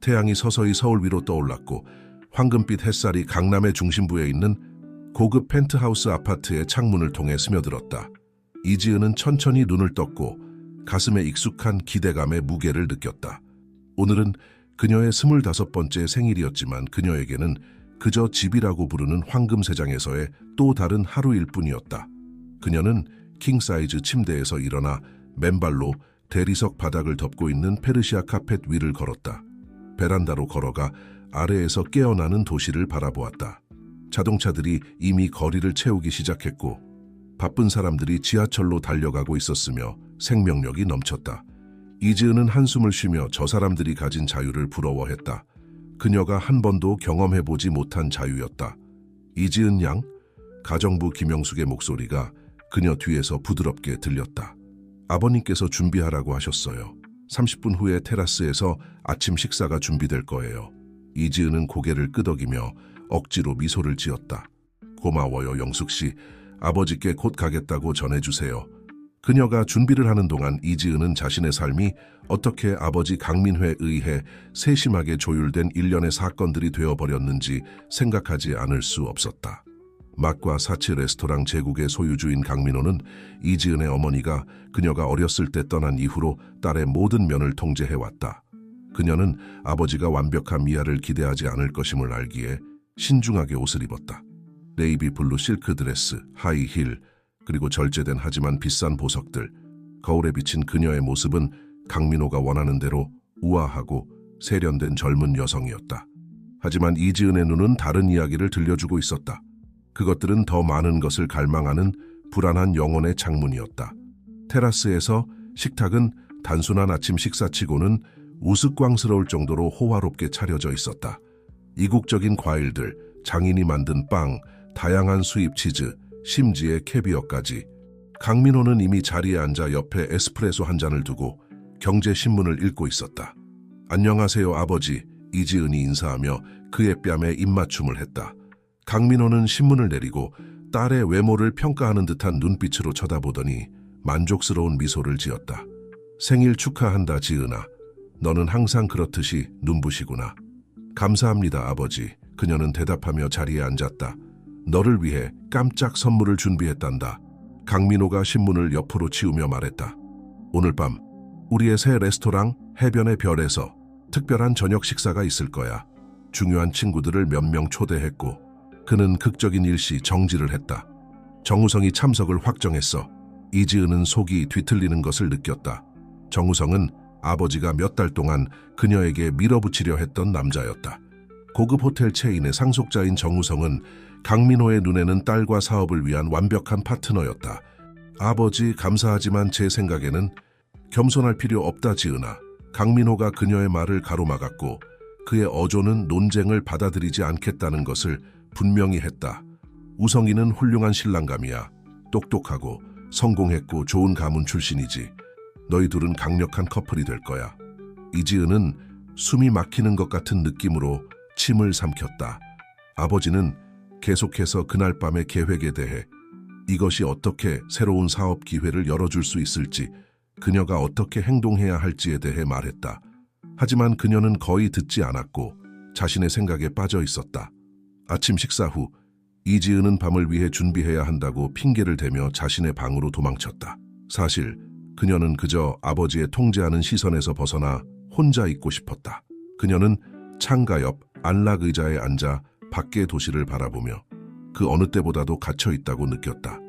태양이 서서히 서울 위로 떠올랐고 황금빛 햇살이 강남의 중심부에 있는 고급 펜트하우스 아파트의 창문을 통해 스며들었다. 이지은은 천천히 눈을 떴고 가슴에 익숙한 기대감의 무게를 느꼈다. 오늘은 그녀의 25번째 생일이었지만 그녀에게는 그저 집이라고 부르는 황금세장에서의 또 다른 하루일 뿐이었다. 그녀는 킹사이즈 침대에서 일어나 맨발로 대리석 바닥을 덮고 있는 페르시아 카펫 위를 걸었다. 베란다로 걸어가 아래에서 깨어나는 도시를 바라보았다. 자동차들이 이미 거리를 채우기 시작했고 바쁜 사람들이 지하철로 달려가고 있었으며 생명력이 넘쳤다. 이지은은 한숨을 쉬며 저 사람들이 가진 자유를 부러워했다. 그녀가 한 번도 경험해보지 못한 자유였다. 이지은 양? 가정부 김영숙의 목소리가 그녀 뒤에서 부드럽게 들렸다. 아버님께서 준비하라고 하셨어요. 30분 후에 테라스에서 아침 식사가 준비될 거예요. 이지은은 고개를 끄덕이며 억지로 미소를 지었다. 고마워요, 영숙 씨. 아버지께 곧 가겠다고 전해주세요. 그녀가 준비를 하는 동안 이지은은 자신의 삶이 어떻게 아버지 강민회에 의해 세심하게 조율된 일련의 사건들이 되어버렸는지 생각하지 않을 수 없었다. 맛과 사치 레스토랑 제국의 소유주인 강민호는 이지은의 어머니가 그녀가 어렸을 때 떠난 이후로 딸의 모든 면을 통제해왔다. 그녀는 아버지가 완벽한 미아를 기대하지 않을 것임을 알기에 신중하게 옷을 입었다. 네이비 블루 실크 드레스, 하이힐, 그리고 절제된 하지만 비싼 보석들. 거울에 비친 그녀의 모습은 강민호가 원하는 대로 우아하고 세련된 젊은 여성이었다. 하지만 이지은의 눈은 다른 이야기를 들려주고 있었다. 그것들은 더 많은 것을 갈망하는 불안한 영혼의 창문이었다. 테라스에서 식탁은 단순한 아침 식사치고는 우스꽝스러울 정도로 호화롭게 차려져 있었다. 이국적인 과일들, 장인이 만든 빵, 다양한 수입 치즈, 심지어 캐비어까지. 강민호는 이미 자리에 앉아 옆에 에스프레소 한 잔을 두고 경제신문을 읽고 있었다. 안녕하세요, 아버지. 이지은이 인사하며 그의 뺨에 입맞춤을 했다. 강민호는 신문을 내리고 딸의 외모를 평가하는 듯한 눈빛으로 쳐다보더니 만족스러운 미소를 지었다. 생일 축하한다, 지은아. 너는 항상 그렇듯이 눈부시구나. 감사합니다, 아버지. 그녀는 대답하며 자리에 앉았다. 너를 위해 깜짝 선물을 준비했단다. 강민호가 신문을 옆으로 치우며 말했다. 오늘 밤 우리의 새 레스토랑 해변의 별에서 특별한 저녁 식사가 있을 거야. 중요한 친구들을 몇 명 초대했고 그는 극적인 일시 정지를 했다. 정우성이 참석을 확정했어. 이지은은 속이 뒤틀리는 것을 느꼈다. 정우성은 아버지가 몇 달 동안 그녀에게 밀어붙이려 했던 남자였다. 고급 호텔 체인의 상속자인 정우성은 강민호의 눈에는 딸과 사업을 위한 완벽한 파트너였다. 아버지, 감사하지만 제 생각에는 겸손할 필요 없다, 지은아. 강민호가 그녀의 말을 가로막았고 그의 어조는 논쟁을 받아들이지 않겠다는 것을 분명히 했다. 우성이는 훌륭한 신랑감이야. 똑똑하고 성공했고 좋은 가문 출신이지. 너희 둘은 강력한 커플이 될 거야. 이지은은 숨이 막히는 것 같은 느낌으로 침을 삼켰다. 아버지는 계속해서 그날 밤의 계획에 대해 이것이 어떻게 새로운 사업 기회를 열어줄 수 있을지, 그녀가 어떻게 행동해야 할지에 대해 말했다. 하지만 그녀는 거의 듣지 않았고 자신의 생각에 빠져 있었다. 아침 식사 후 이지은은 밤을 위해 준비해야 한다고 핑계를 대며 자신의 방으로 도망쳤다. 사실 그녀는 그저 아버지의 통제하는 시선에서 벗어나 혼자 있고 싶었다. 그녀는 창가 옆 안락 의자에 앉아 밖의 도시를 바라보며 그 어느 때보다도 갇혀있다고 느꼈다.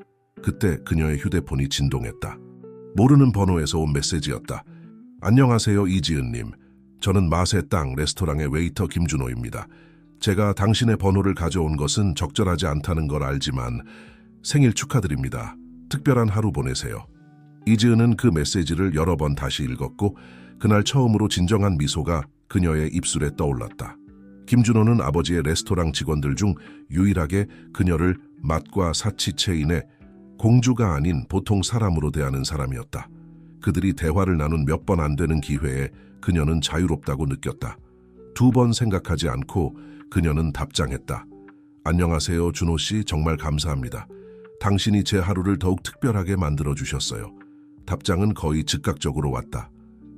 그때 그녀의 휴대폰이 진동했다. 모르는 번호에서 온 메시지였다. 안녕하세요, 이지은님. 저는 맛의 땅 레스토랑의 웨이터 김준호입니다. 제가 당신의 번호를 가져온 것은 적절하지 않다는 걸 알지만 생일 축하드립니다. 특별한 하루 보내세요. 이지은은 그 메시지를 여러 번 다시 읽었고 그날 처음으로 진정한 미소가 그녀의 입술에 떠올랐다. 김준호는 아버지의 레스토랑 직원들 중 유일하게 그녀를 맛과 사치 체인의 공주가 아닌 보통 사람으로 대하는 사람이었다. 그들이 대화를 나눈 몇 번 안 되는 기회에 그녀는 자유롭다고 느꼈다. 2번 생각하지 않고 그녀는 답장했다. 안녕하세요, 준호 씨. 정말 감사합니다. 당신이 제 하루를 더욱 특별하게 만들어 주셨어요. 답장은 거의 즉각적으로 왔다.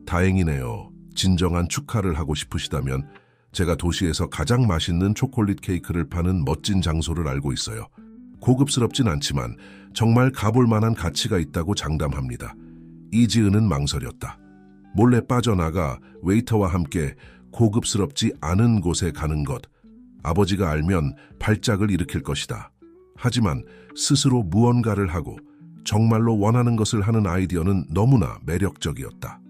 다행이네요. 진정한 축하를 하고 싶으시다면 제가 도시에서 가장 맛있는 초콜릿 케이크를 파는 멋진 장소를 알고 있어요. 고급스럽진 않지만 정말 가볼 만한 가치가 있다고 장담합니다. 이지은은 망설였다. 몰래 빠져나가 웨이터와 함께 고급스럽지 않은 곳에 가는 것. 아버지가 알면 발작을 일으킬 것이다. 하지만 스스로 무언가를 하고 정말로 원하는 것을 하는 아이디어는 너무나 매력적이었다.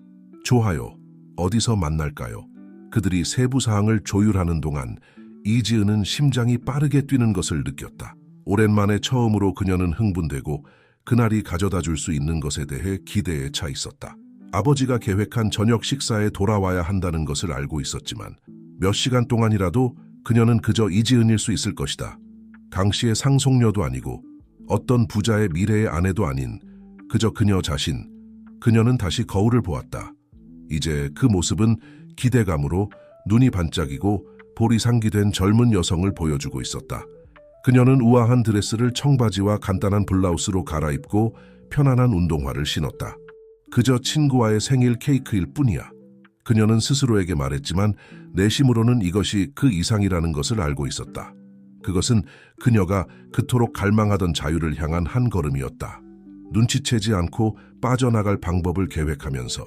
좋아요. 어디서 만날까요? 그들이 세부 사항을 조율하는 동안 이지은은 심장이 빠르게 뛰는 것을 느꼈다. 오랜만에 처음으로 그녀는 흥분되고 그날이 가져다 줄 수 있는 것에 대해 기대에 차 있었다. 아버지가 계획한 저녁 식사에 돌아와야 한다는 것을 알고 있었지만 몇 시간 동안이라도 그녀는 그저 이지은일 수 있을 것이다. 강 씨의 상속녀도 아니고 어떤 부자의 미래의 아내도 아닌 그저 그녀 자신. 그녀는 다시 거울을 보았다. 이제 그 모습은 기대감으로 눈이 반짝이고 볼이 상기된 젊은 여성을 보여주고 있었다. 그녀는 우아한 드레스를 청바지와 간단한 블라우스로 갈아입고 편안한 운동화를 신었다. 그저 친구와의 생일 케이크일 뿐이야. 그녀는 스스로에게 말했지만 내심으로는 이것이 그 이상이라는 것을 알고 있었다. 그것은 그녀가 그토록 갈망하던 자유를 향한 한 걸음이었다. 눈치채지 않고 빠져나갈 방법을 계획하면서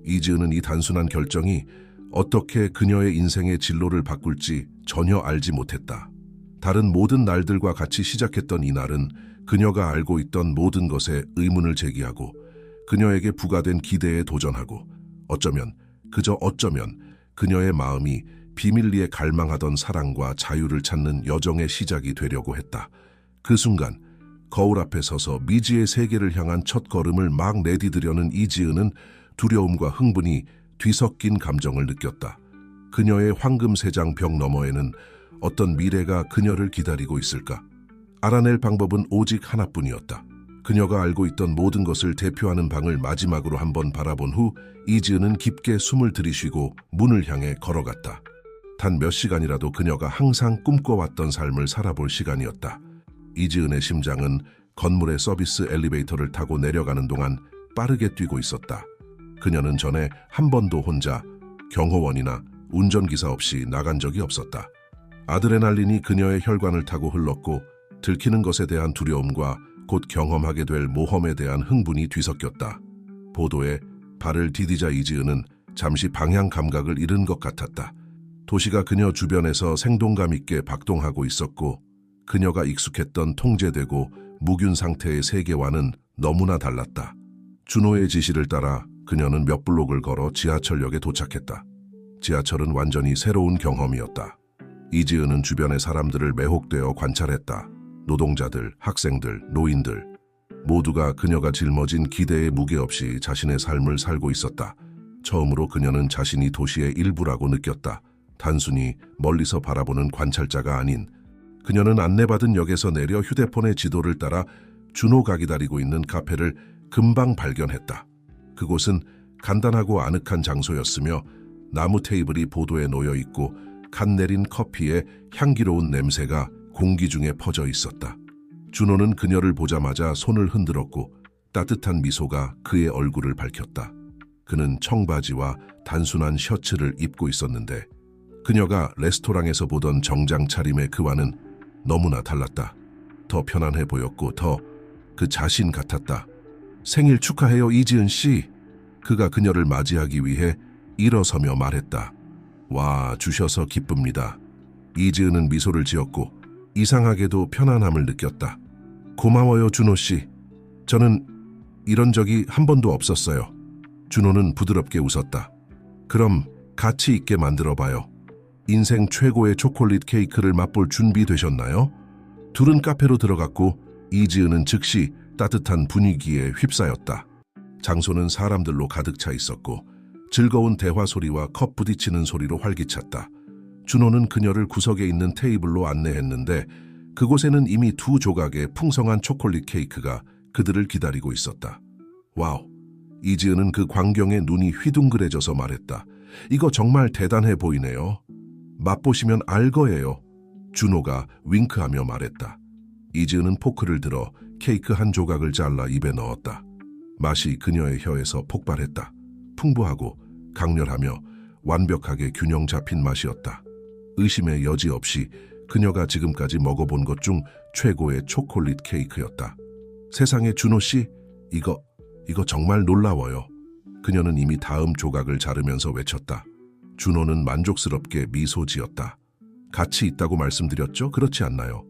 이지은은 이 단순한 결정이 어떻게 그녀의 인생의 진로를 바꿀지 전혀 알지 못했다. 다른 모든 날들과 같이 시작했던 이 날은 그녀가 알고 있던 모든 것에 의문을 제기하고 그녀에게 부과된 기대에 도전하고 어쩌면 그저 어쩌면 그녀의 마음이 비밀리에 갈망하던 사랑과 자유를 찾는 여정의 시작이 되려고 했다. 그 순간 거울 앞에 서서 미지의 세계를 향한 첫 걸음을 막 내디디려는 이지은은 두려움과 흥분이 뒤섞인 감정을 느꼈다. 그녀의 황금세장 벽 너머에는 어떤 미래가 그녀를 기다리고 있을까? 알아낼 방법은 오직 하나뿐이었다. 그녀가 알고 있던 모든 것을 대표하는 방을 마지막으로 한번 바라본 후 이지은은 깊게 숨을 들이쉬고 문을 향해 걸어갔다. 단 몇 시간이라도 그녀가 항상 꿈꿔왔던 삶을 살아볼 시간이었다. 이지은의 심장은 건물의 서비스 엘리베이터를 타고 내려가는 동안 빠르게 뛰고 있었다. 그녀는 전에 한 번도 혼자 경호원이나 운전기사 없이 나간 적이 없었다. 아드레날린이 그녀의 혈관을 타고 흘렀고 들키는 것에 대한 두려움과 곧 경험하게 될 모험에 대한 흥분이 뒤섞였다. 보도에 발을 디디자 이지은은 잠시 방향 감각을 잃은 것 같았다. 도시가 그녀 주변에서 생동감 있게 박동하고 있었고 그녀가 익숙했던 통제되고 무균 상태의 세계와는 너무나 달랐다. 준호의 지시를 따라 그녀는 몇 블록을 걸어 지하철역에 도착했다. 지하철은 완전히 새로운 경험이었다. 이지은은 주변의 사람들을 매혹되어 관찰했다. 노동자들, 학생들, 노인들 모두가 그녀가 짊어진 기대의 무게 없이 자신의 삶을 살고 있었다. 처음으로 그녀는 자신이 도시의 일부라고 느꼈다. 단순히 멀리서 바라보는 관찰자가 아닌 그녀는 안내받은 역에서 내려 휴대폰의 지도를 따라 준호가 기다리고 있는 카페를 금방 발견했다. 그곳은 간단하고 아늑한 장소였으며 나무 테이블이 보도에 놓여 있고 갓 내린 커피에 향기로운 냄새가 공기 중에 퍼져 있었다. 준호는 그녀를 보자마자 손을 흔들었고 따뜻한 미소가 그의 얼굴을 밝혔다. 그는 청바지와 단순한 셔츠를 입고 있었는데 그녀가 레스토랑에서 보던 정장 차림의 그와는 너무나 달랐다. 더 편안해 보였고 더 그 자신 같았다. 생일 축하해요, 이지은 씨. 그가 그녀를 맞이하기 위해 일어서며 말했다. 와, 주셔서 기쁩니다. 이지은은 미소를 지었고 이상하게도 편안함을 느꼈다. 고마워요, 준호 씨. 저는 이런 적이 한 번도 없었어요. 준호는 부드럽게 웃었다. 그럼 가치 있게 만들어봐요. 인생 최고의 초콜릿 케이크를 맛볼 준비 되셨나요? 둘은 카페로 들어갔고 이지은은 즉시 따뜻한 분위기에 휩싸였다. 장소는 사람들로 가득 차 있었고 즐거운 대화 소리와 컵 부딪히는 소리로 활기찼다. 준호는 그녀를 구석에 있는 테이블로 안내했는데 그곳에는 이미 2조각의 풍성한 초콜릿 케이크가 그들을 기다리고 있었다. 와우! 이지은은 그 광경에 눈이 휘둥그레져서 말했다. 이거 정말 대단해 보이네요. 맛보시면 알 거예요. 준호가 윙크하며 말했다. 이지은은 포크를 들어 케이크 한 조각을 잘라 입에 넣었다. 맛이 그녀의 혀에서 폭발했다. 풍부하고 강렬하며 완벽하게 균형 잡힌 맛이었다. 의심의 여지 없이 그녀가 지금까지 먹어본 것 중 최고의 초콜릿 케이크였다. 세상에, 준호 씨, 이거 정말 놀라워요. 그녀는 이미 다음 조각을 자르면서 외쳤다. 준호는 만족스럽게 미소 지었다. 가치 있다고 말씀드렸죠? 그렇지 않나요?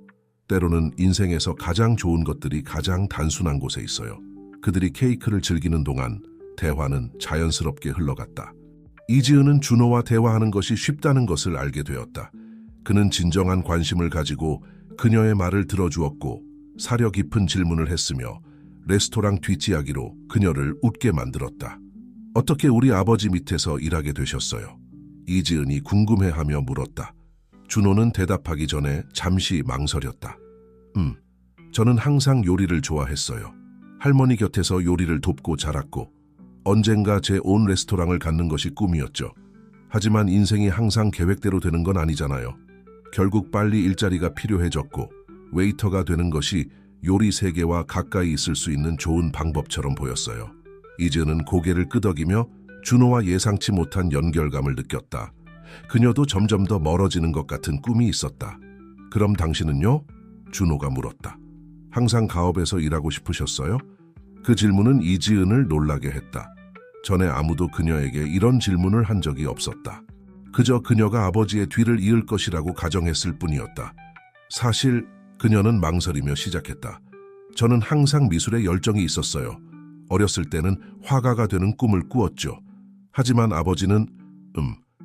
때로는 인생에서 가장 좋은 것들이 가장 단순한 곳에 있어요. 그들이 케이크를 즐기는 동안 대화는 자연스럽게 흘러갔다. 이지은은 준호와 대화하는 것이 쉽다는 것을 알게 되었다. 그는 진정한 관심을 가지고 그녀의 말을 들어주었고 사려 깊은 질문을 했으며 레스토랑 뒷이야기로 그녀를 웃게 만들었다. 어떻게 우리 아버지 밑에서 일하게 되셨어요? 이지은이 궁금해하며 물었다. 준호는 대답하기 전에 잠시 망설였다. 저는 항상 요리를 좋아했어요. 할머니 곁에서 요리를 돕고 자랐고 언젠가 제 온 레스토랑을 갖는 것이 꿈이었죠. 하지만 인생이 항상 계획대로 되는 건 아니잖아요. 결국 빨리 일자리가 필요해졌고 웨이터가 되는 것이 요리 세계와 가까이 있을 수 있는 좋은 방법처럼 보였어요. 이지은은 고개를 끄덕이며 준호와 예상치 못한 연결감을 느꼈다. 그녀도 점점 더 멀어지는 것 같은 꿈이 있었다. 그럼 당신은요? 준호가 물었다. 항상 가업에서 일하고 싶으셨어요? 그 질문은 이지은을 놀라게 했다. 전에 아무도 그녀에게 이런 질문을 한 적이 없었다. 그저 그녀가 아버지의 뒤를 이을 것이라고 가정했을 뿐이었다. 사실 그녀는 망설이며 시작했다. 저는 항상 미술에 열정이 있었어요. 어렸을 때는 화가가 되는 꿈을 꾸었죠. 하지만 아버지는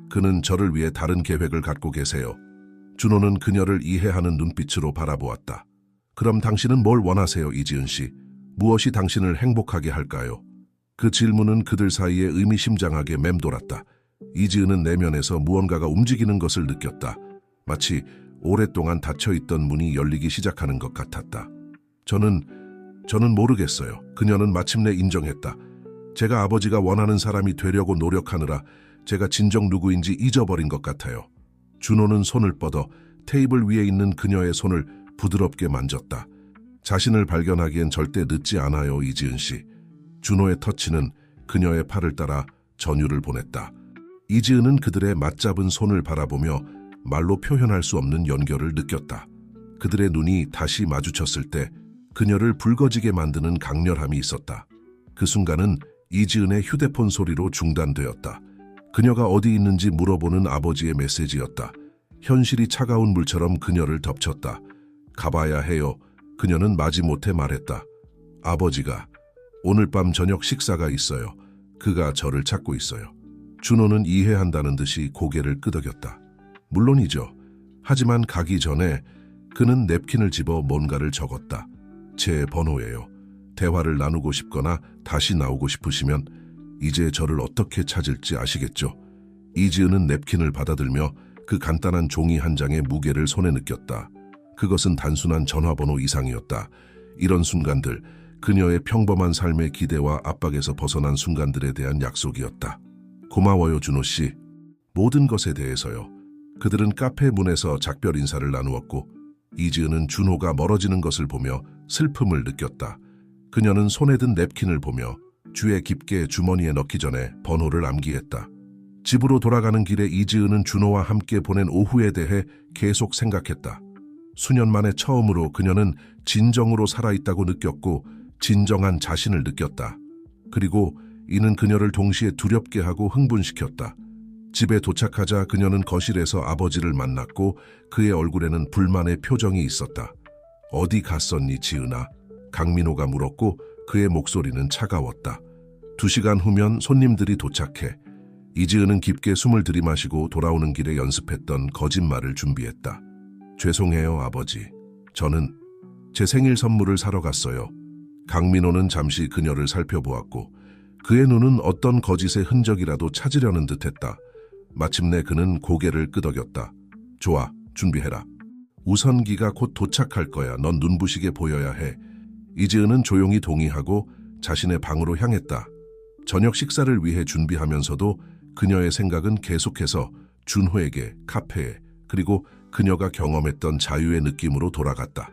그는 저를 위해 다른 계획을 갖고 계세요. 준호는 그녀를 이해하는 눈빛으로 바라보았다. 그럼 당신은 뭘 원하세요, 이지은 씨? 무엇이 당신을 행복하게 할까요? 그 질문은 그들 사이에 의미심장하게 맴돌았다. 이지은은 내면에서 무언가가 움직이는 것을 느꼈다. 마치 오랫동안 닫혀있던 문이 열리기 시작하는 것 같았다. 저는 모르겠어요. 그녀는 마침내 인정했다. 제가 아버지가 원하는 사람이 되려고 노력하느라 제가 진정 누구인지 잊어버린 것 같아요. 준호는 손을 뻗어 테이블 위에 있는 그녀의 손을 부드럽게 만졌다. 자신을 발견하기엔 절대 늦지 않아요, 이지은 씨. 준호의 터치는 그녀의 팔을 따라 전율을 보냈다. 이지은은 그들의 맞잡은 손을 바라보며 말로 표현할 수 없는 연결을 느꼈다. 그들의 눈이 다시 마주쳤을 때 그녀를 붉어지게 만드는 강렬함이 있었다. 그 순간은 이지은의 휴대폰 소리로 중단되었다. 그녀가 어디 있는지 물어보는 아버지의 메시지였다. 현실이 차가운 물처럼 그녀를 덮쳤다. 가봐야 해요. 그녀는 마지못해 말했다. 아버지가 오늘 밤 저녁 식사가 있어요. 그가 저를 찾고 있어요. 준호는 이해한다는 듯이 고개를 끄덕였다. 물론이죠. 하지만 가기 전에 그는 냅킨을 집어 뭔가를 적었다. 제 번호예요. 대화를 나누고 싶거나 다시 나오고 싶으시면 이제 저를 어떻게 찾을지 아시겠죠? 이지은은 냅킨을 받아들며 그 간단한 종이 한 장의 무게를 손에 느꼈다. 그것은 단순한 전화번호 이상이었다. 이런 순간들, 그녀의 평범한 삶의 기대와 압박에서 벗어난 순간들에 대한 약속이었다. 고마워요, 준호 씨. 모든 것에 대해서요. 그들은 카페 문에서 작별 인사를 나누었고 이지은은 준호가 멀어지는 것을 보며 슬픔을 느꼈다. 그녀는 손에 든 냅킨을 보며 주에 깊게 주머니에 넣기 전에 번호를 암기했다. 집으로 돌아가는 길에 이지은은 준호와 함께 보낸 오후에 대해 계속 생각했다. 수년 만에 처음으로 그녀는 진정으로 살아있다고 느꼈고 진정한 자신을 느꼈다. 그리고 이는 그녀를 동시에 두렵게 하고 흥분시켰다. 집에 도착하자 그녀는 거실에서 아버지를 만났고 그의 얼굴에는 불만의 표정이 있었다. 어디 갔었니, 지은아? 강민호가 물었고 그의 목소리는 차가웠다. 2시간 후면 손님들이 도착해 이지은은 깊게 숨을 들이마시고 돌아오는 길에 연습했던 거짓말을 준비했다. 죄송해요, 아버지. 저는 제 생일 선물을 사러 갔어요. 강민호는 잠시 그녀를 살펴보았고 그의 눈은 어떤 거짓의 흔적이라도 찾으려는 듯했다. 마침내 그는 고개를 끄덕였다. 좋아, 준비해라. 우선기가 곧 도착할 거야. 넌 눈부시게 보여야 해. 이지은은 조용히 동의하고 자신의 방으로 향했다. 저녁 식사를 위해 준비하면서도 그녀의 생각은 계속해서 준호에게, 카페에, 그리고 그녀가 경험했던 자유의 느낌으로 돌아갔다.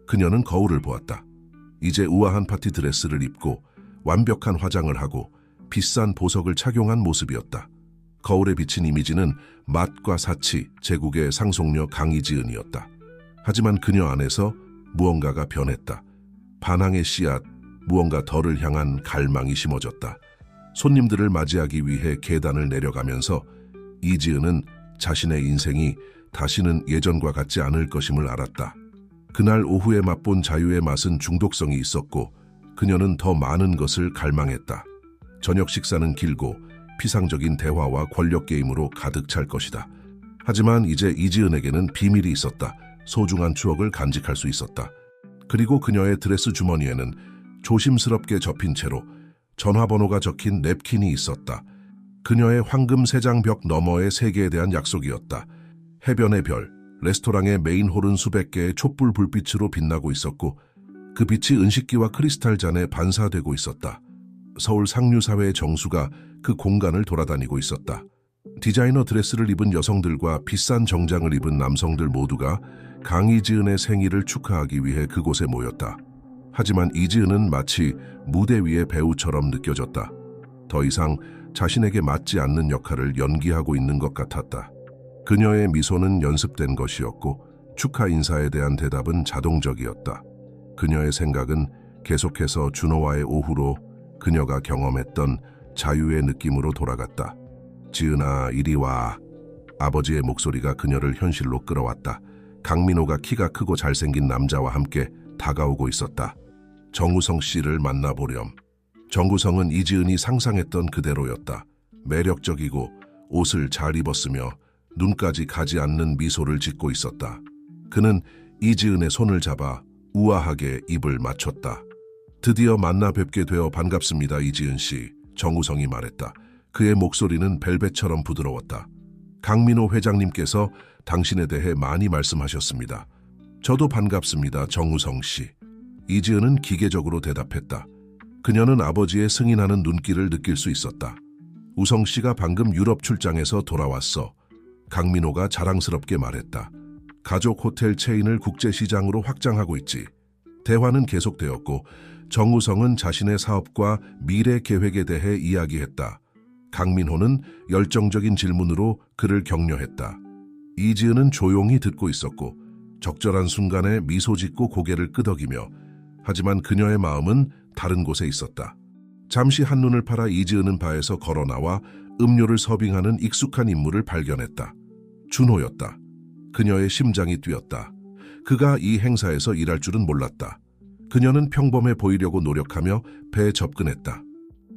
그녀는 거울을 보았다. 이제 우아한 파티 드레스를 입고 완벽한 화장을 하고 비싼 보석을 착용한 모습이었다. 거울에 비친 이미지는 맛과 사치, 제국의 상속녀 강이지은이었다. 하지만 그녀 안에서 무언가가 변했다. 반항의 씨앗, 무언가 덜을 향한 갈망이 심어졌다. 손님들을 맞이하기 위해 계단을 내려가면서 이지은은 자신의 인생이 다시는 예전과 같지 않을 것임을 알았다. 그날 오후에 맛본 자유의 맛은 중독성이 있었고 그녀는 더 많은 것을 갈망했다. 저녁 식사는 길고 피상적인 대화와 권력 게임으로 가득 찰 것이다. 하지만 이제 이지은에게는 비밀이 있었다. 소중한 추억을 간직할 수 있었다. 그리고 그녀의 드레스 주머니에는 조심스럽게 접힌 채로 전화번호가 적힌 냅킨이 있었다. 그녀의 황금 세장벽 너머의 세계에 대한 약속이었다. 해변의 별, 레스토랑의 메인홀은 수백 개의 촛불 불빛으로 빛나고 있었고 그 빛이 은식기와 크리스탈 잔에 반사되고 있었다. 서울 상류사회의 정수가 그 공간을 돌아다니고 있었다. 디자이너 드레스를 입은 여성들과 비싼 정장을 입은 남성들 모두가 강이지은의 생일을 축하하기 위해 그곳에 모였다. 하지만 이지은은 마치 무대 위의 배우처럼 느껴졌다. 더 이상 자신에게 맞지 않는 역할을 연기하고 있는 것 같았다. 그녀의 미소는 연습된 것이었고 축하 인사에 대한 대답은 자동적이었다. 그녀의 생각은 계속해서 준호와의 오후로 그녀가 경험했던 자유의 느낌으로 돌아갔다. 지은아, 이리 와. 아버지의 목소리가 그녀를 현실로 끌어왔다. 강민호가 키가 크고 잘생긴 남자와 함께 다가오고 있었다. 정우성 씨를 만나보렴. 정우성은 이지은이 상상했던 그대로였다. 매력적이고 옷을 잘 입었으며 눈까지 가지 않는 미소를 짓고 있었다. 그는 이지은의 손을 잡아 우아하게 입을 맞췄다. 드디어 만나 뵙게 되어 반갑습니다, 이지은 씨. 정우성이 말했다. 그의 목소리는 벨벳처럼 부드러웠다. 강민호 회장님께서 당신에 대해 많이 말씀하셨습니다. 저도 반갑습니다, 정우성 씨. 이지은은 기계적으로 대답했다. 그녀는 아버지의 승인하는 눈길을 느낄 수 있었다. 우성 씨가 방금 유럽 출장에서 돌아왔어. 강민호가 자랑스럽게 말했다. 가족 호텔 체인을 국제시장으로 확장하고 있지. 대화는 계속되었고 정우성은 자신의 사업과 미래 계획에 대해 이야기했다. 강민호는 열정적인 질문으로 그를 격려했다. 이지은은 조용히 듣고 있었고 적절한 순간에 미소 짓고 고개를 끄덕이며 하지만 그녀의 마음은 다른 곳에 있었다. 잠시 한눈을 팔아 이지은은 바에서 걸어 나와 음료를 서빙하는 익숙한 인물을 발견했다. 준호였다. 그녀의 심장이 뛰었다. 그가 이 행사에서 일할 줄은 몰랐다. 그녀는 평범해 보이려고 노력하며 배에 접근했다.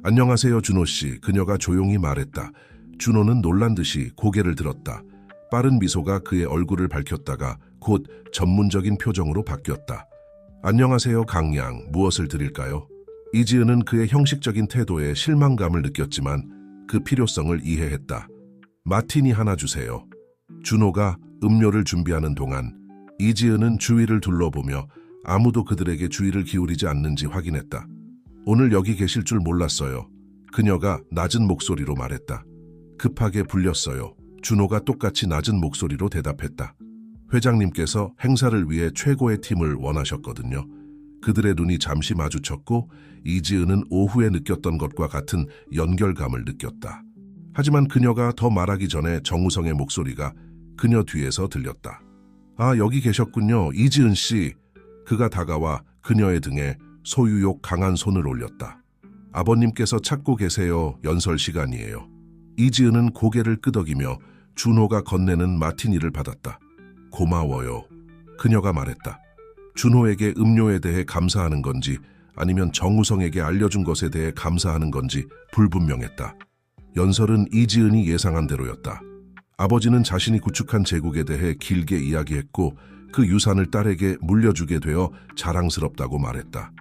안녕하세요, 준호 씨. 그녀가 조용히 말했다. 준호는 놀란 듯이 고개를 들었다. 빠른 미소가 그의 얼굴을 밝혔다가 곧 전문적인 표정으로 바뀌었다. 안녕하세요, 강양. 무엇을 드릴까요? 이지은은 그의 형식적인 태도에 실망감을 느꼈지만 그 필요성을 이해했다. 마티니 하나 주세요. 준호가 음료를 준비하는 동안 이지은은 주위를 둘러보며 아무도 그들에게 주의를 기울이지 않는지 확인했다. 오늘 여기 계실 줄 몰랐어요. 그녀가 낮은 목소리로 말했다. 급하게 불렸어요. 준호가 똑같이 낮은 목소리로 대답했다. 회장님께서 행사를 위해 최고의 팀을 원하셨거든요. 그들의 눈이 잠시 마주쳤고 이지은은 오후에 느꼈던 것과 같은 연결감을 느꼈다. 하지만 그녀가 더 말하기 전에 정우성의 목소리가 그녀 뒤에서 들렸다. 아, 여기 계셨군요, 이지은 씨. 그가 다가와 그녀의 등에 소유욕 강한 손을 올렸다. 아버님께서 찾고 계세요. 연설 시간이에요. 이지은은 고개를 끄덕이며 준호가 건네는 마티니를 받았다. 고마워요. 그녀가 말했다. 준호에게 음료에 대해 감사하는 건지 아니면 정우성에게 알려준 것에 대해 감사하는 건지 불분명했다. 연설은 이지은이 예상한 대로였다. 아버지는 자신이 구축한 제국에 대해 길게 이야기했고 그 유산을 딸에게 물려주게 되어 자랑스럽다고 말했다.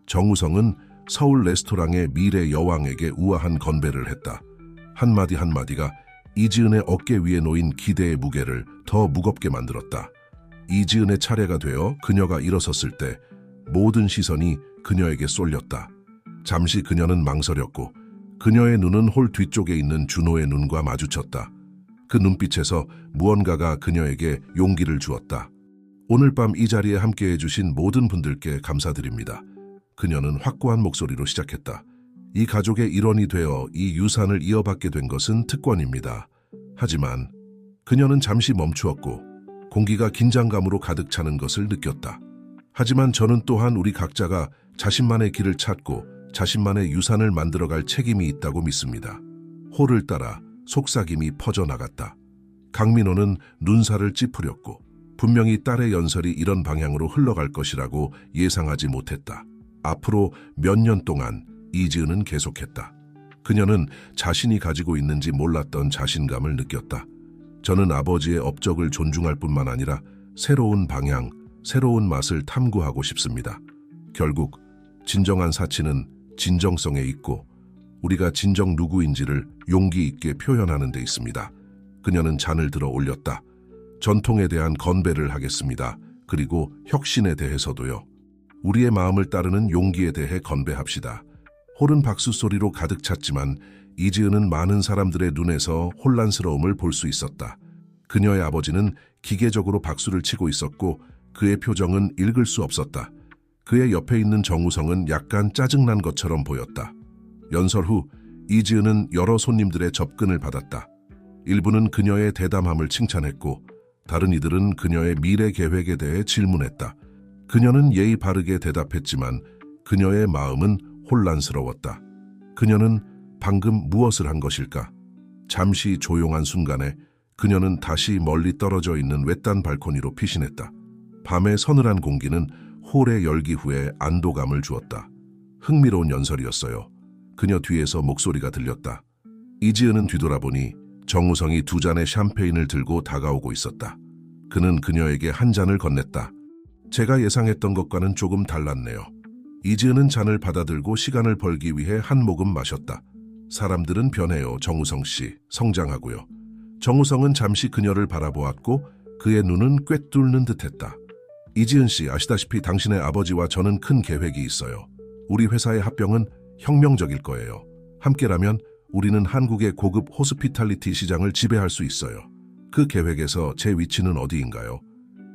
정우성은 서울 레스토랑의 미래 여왕에게 우아한 건배를 했다. 한마디 한마디가 이지은의 어깨 위에 놓인 기대의 무게를 더 무겁게 만들었다. 이지은의 차례가 되어 그녀가 일어섰을 때 모든 시선이 그녀에게 쏠렸다. 잠시 그녀는 망설였고 그녀의 눈은 홀 뒤쪽에 있는 준호의 눈과 마주쳤다. 그 눈빛에서 무언가가 그녀에게 용기를 주었다. 오늘 밤 이 자리에 함께해 주신 모든 분들께 감사드립니다. 그녀는 확고한 목소리로 시작했다. 이 가족의 일원이 되어 이 유산을 이어받게 된 것은 특권입니다. 하지만 그녀는 잠시 멈추었고 공기가 긴장감으로 가득 차는 것을 느꼈다. 하지만 저는 또한 우리 각자가 자신만의 길을 찾고 자신만의 유산을 만들어갈 책임이 있다고 믿습니다. 호를 따라 속삭임이 퍼져나갔다. 강민호는 눈살을 찌푸렸고 분명히 딸의 연설이 이런 방향으로 흘러갈 것이라고 예상하지 못했다. 앞으로 몇 년 동안 이지은은 계속했다. 그녀는 자신이 가지고 있는지 몰랐던 자신감을 느꼈다. 저는 아버지의 업적을 존중할 뿐만 아니라 새로운 방향, 새로운 맛을 탐구하고 싶습니다. 결국 진정한 사치는 진정성에 있고 우리가 진정 누구인지를 용기 있게 표현하는 데 있습니다. 그녀는 잔을 들어 올렸다. 전통에 대한 건배를 하겠습니다. 그리고 혁신에 대해서도요. 우리의 마음을 따르는 용기에 대해 건배합시다. 홀은 박수 소리로 가득 찼지만 이지은은 많은 사람들의 눈에서 혼란스러움을 볼 수 있었다. 그녀의 아버지는 기계적으로 박수를 치고 있었고 그의 표정은 읽을 수 없었다. 그의 옆에 있는 정우성은 약간 짜증난 것처럼 보였다. 연설 후 이지은은 여러 손님들의 접근을 받았다. 일부는 그녀의 대담함을 칭찬했고 다른 이들은 그녀의 미래 계획에 대해 질문했다. 그녀는 예의 바르게 대답했지만 그녀의 마음은 혼란스러웠다. 그녀는 방금 무엇을 한 것일까? 잠시 조용한 순간에 그녀는 다시 멀리 떨어져 있는 외딴 발코니로 피신했다. 밤의 서늘한 공기는 홀의 열기 후에 안도감을 주었다. 흥미로운 연설이었어요. 그녀 뒤에서 목소리가 들렸다. 이지은은 뒤돌아보니 정우성이 두 잔의 샴페인을 들고 다가오고 있었다. 그는 그녀에게 한 잔을 건넸다. 제가 예상했던 것과는 조금 달랐네요. 이지은은 잔을 받아들고 시간을 벌기 위해 한 모금 마셨다. 사람들은 변해요, 정우성 씨. 성장하고요. 정우성은 잠시 그녀를 바라보았고 그의 눈은 꿰뚫는 듯했다. 이지은 씨, 아시다시피 당신의 아버지와 저는 큰 계획이 있어요. 우리 회사의 합병은 혁명적일 거예요. 함께라면 우리는 한국의 고급 호스피탈리티 시장을 지배할 수 있어요. 그 계획에서 제 위치는 어디인가요?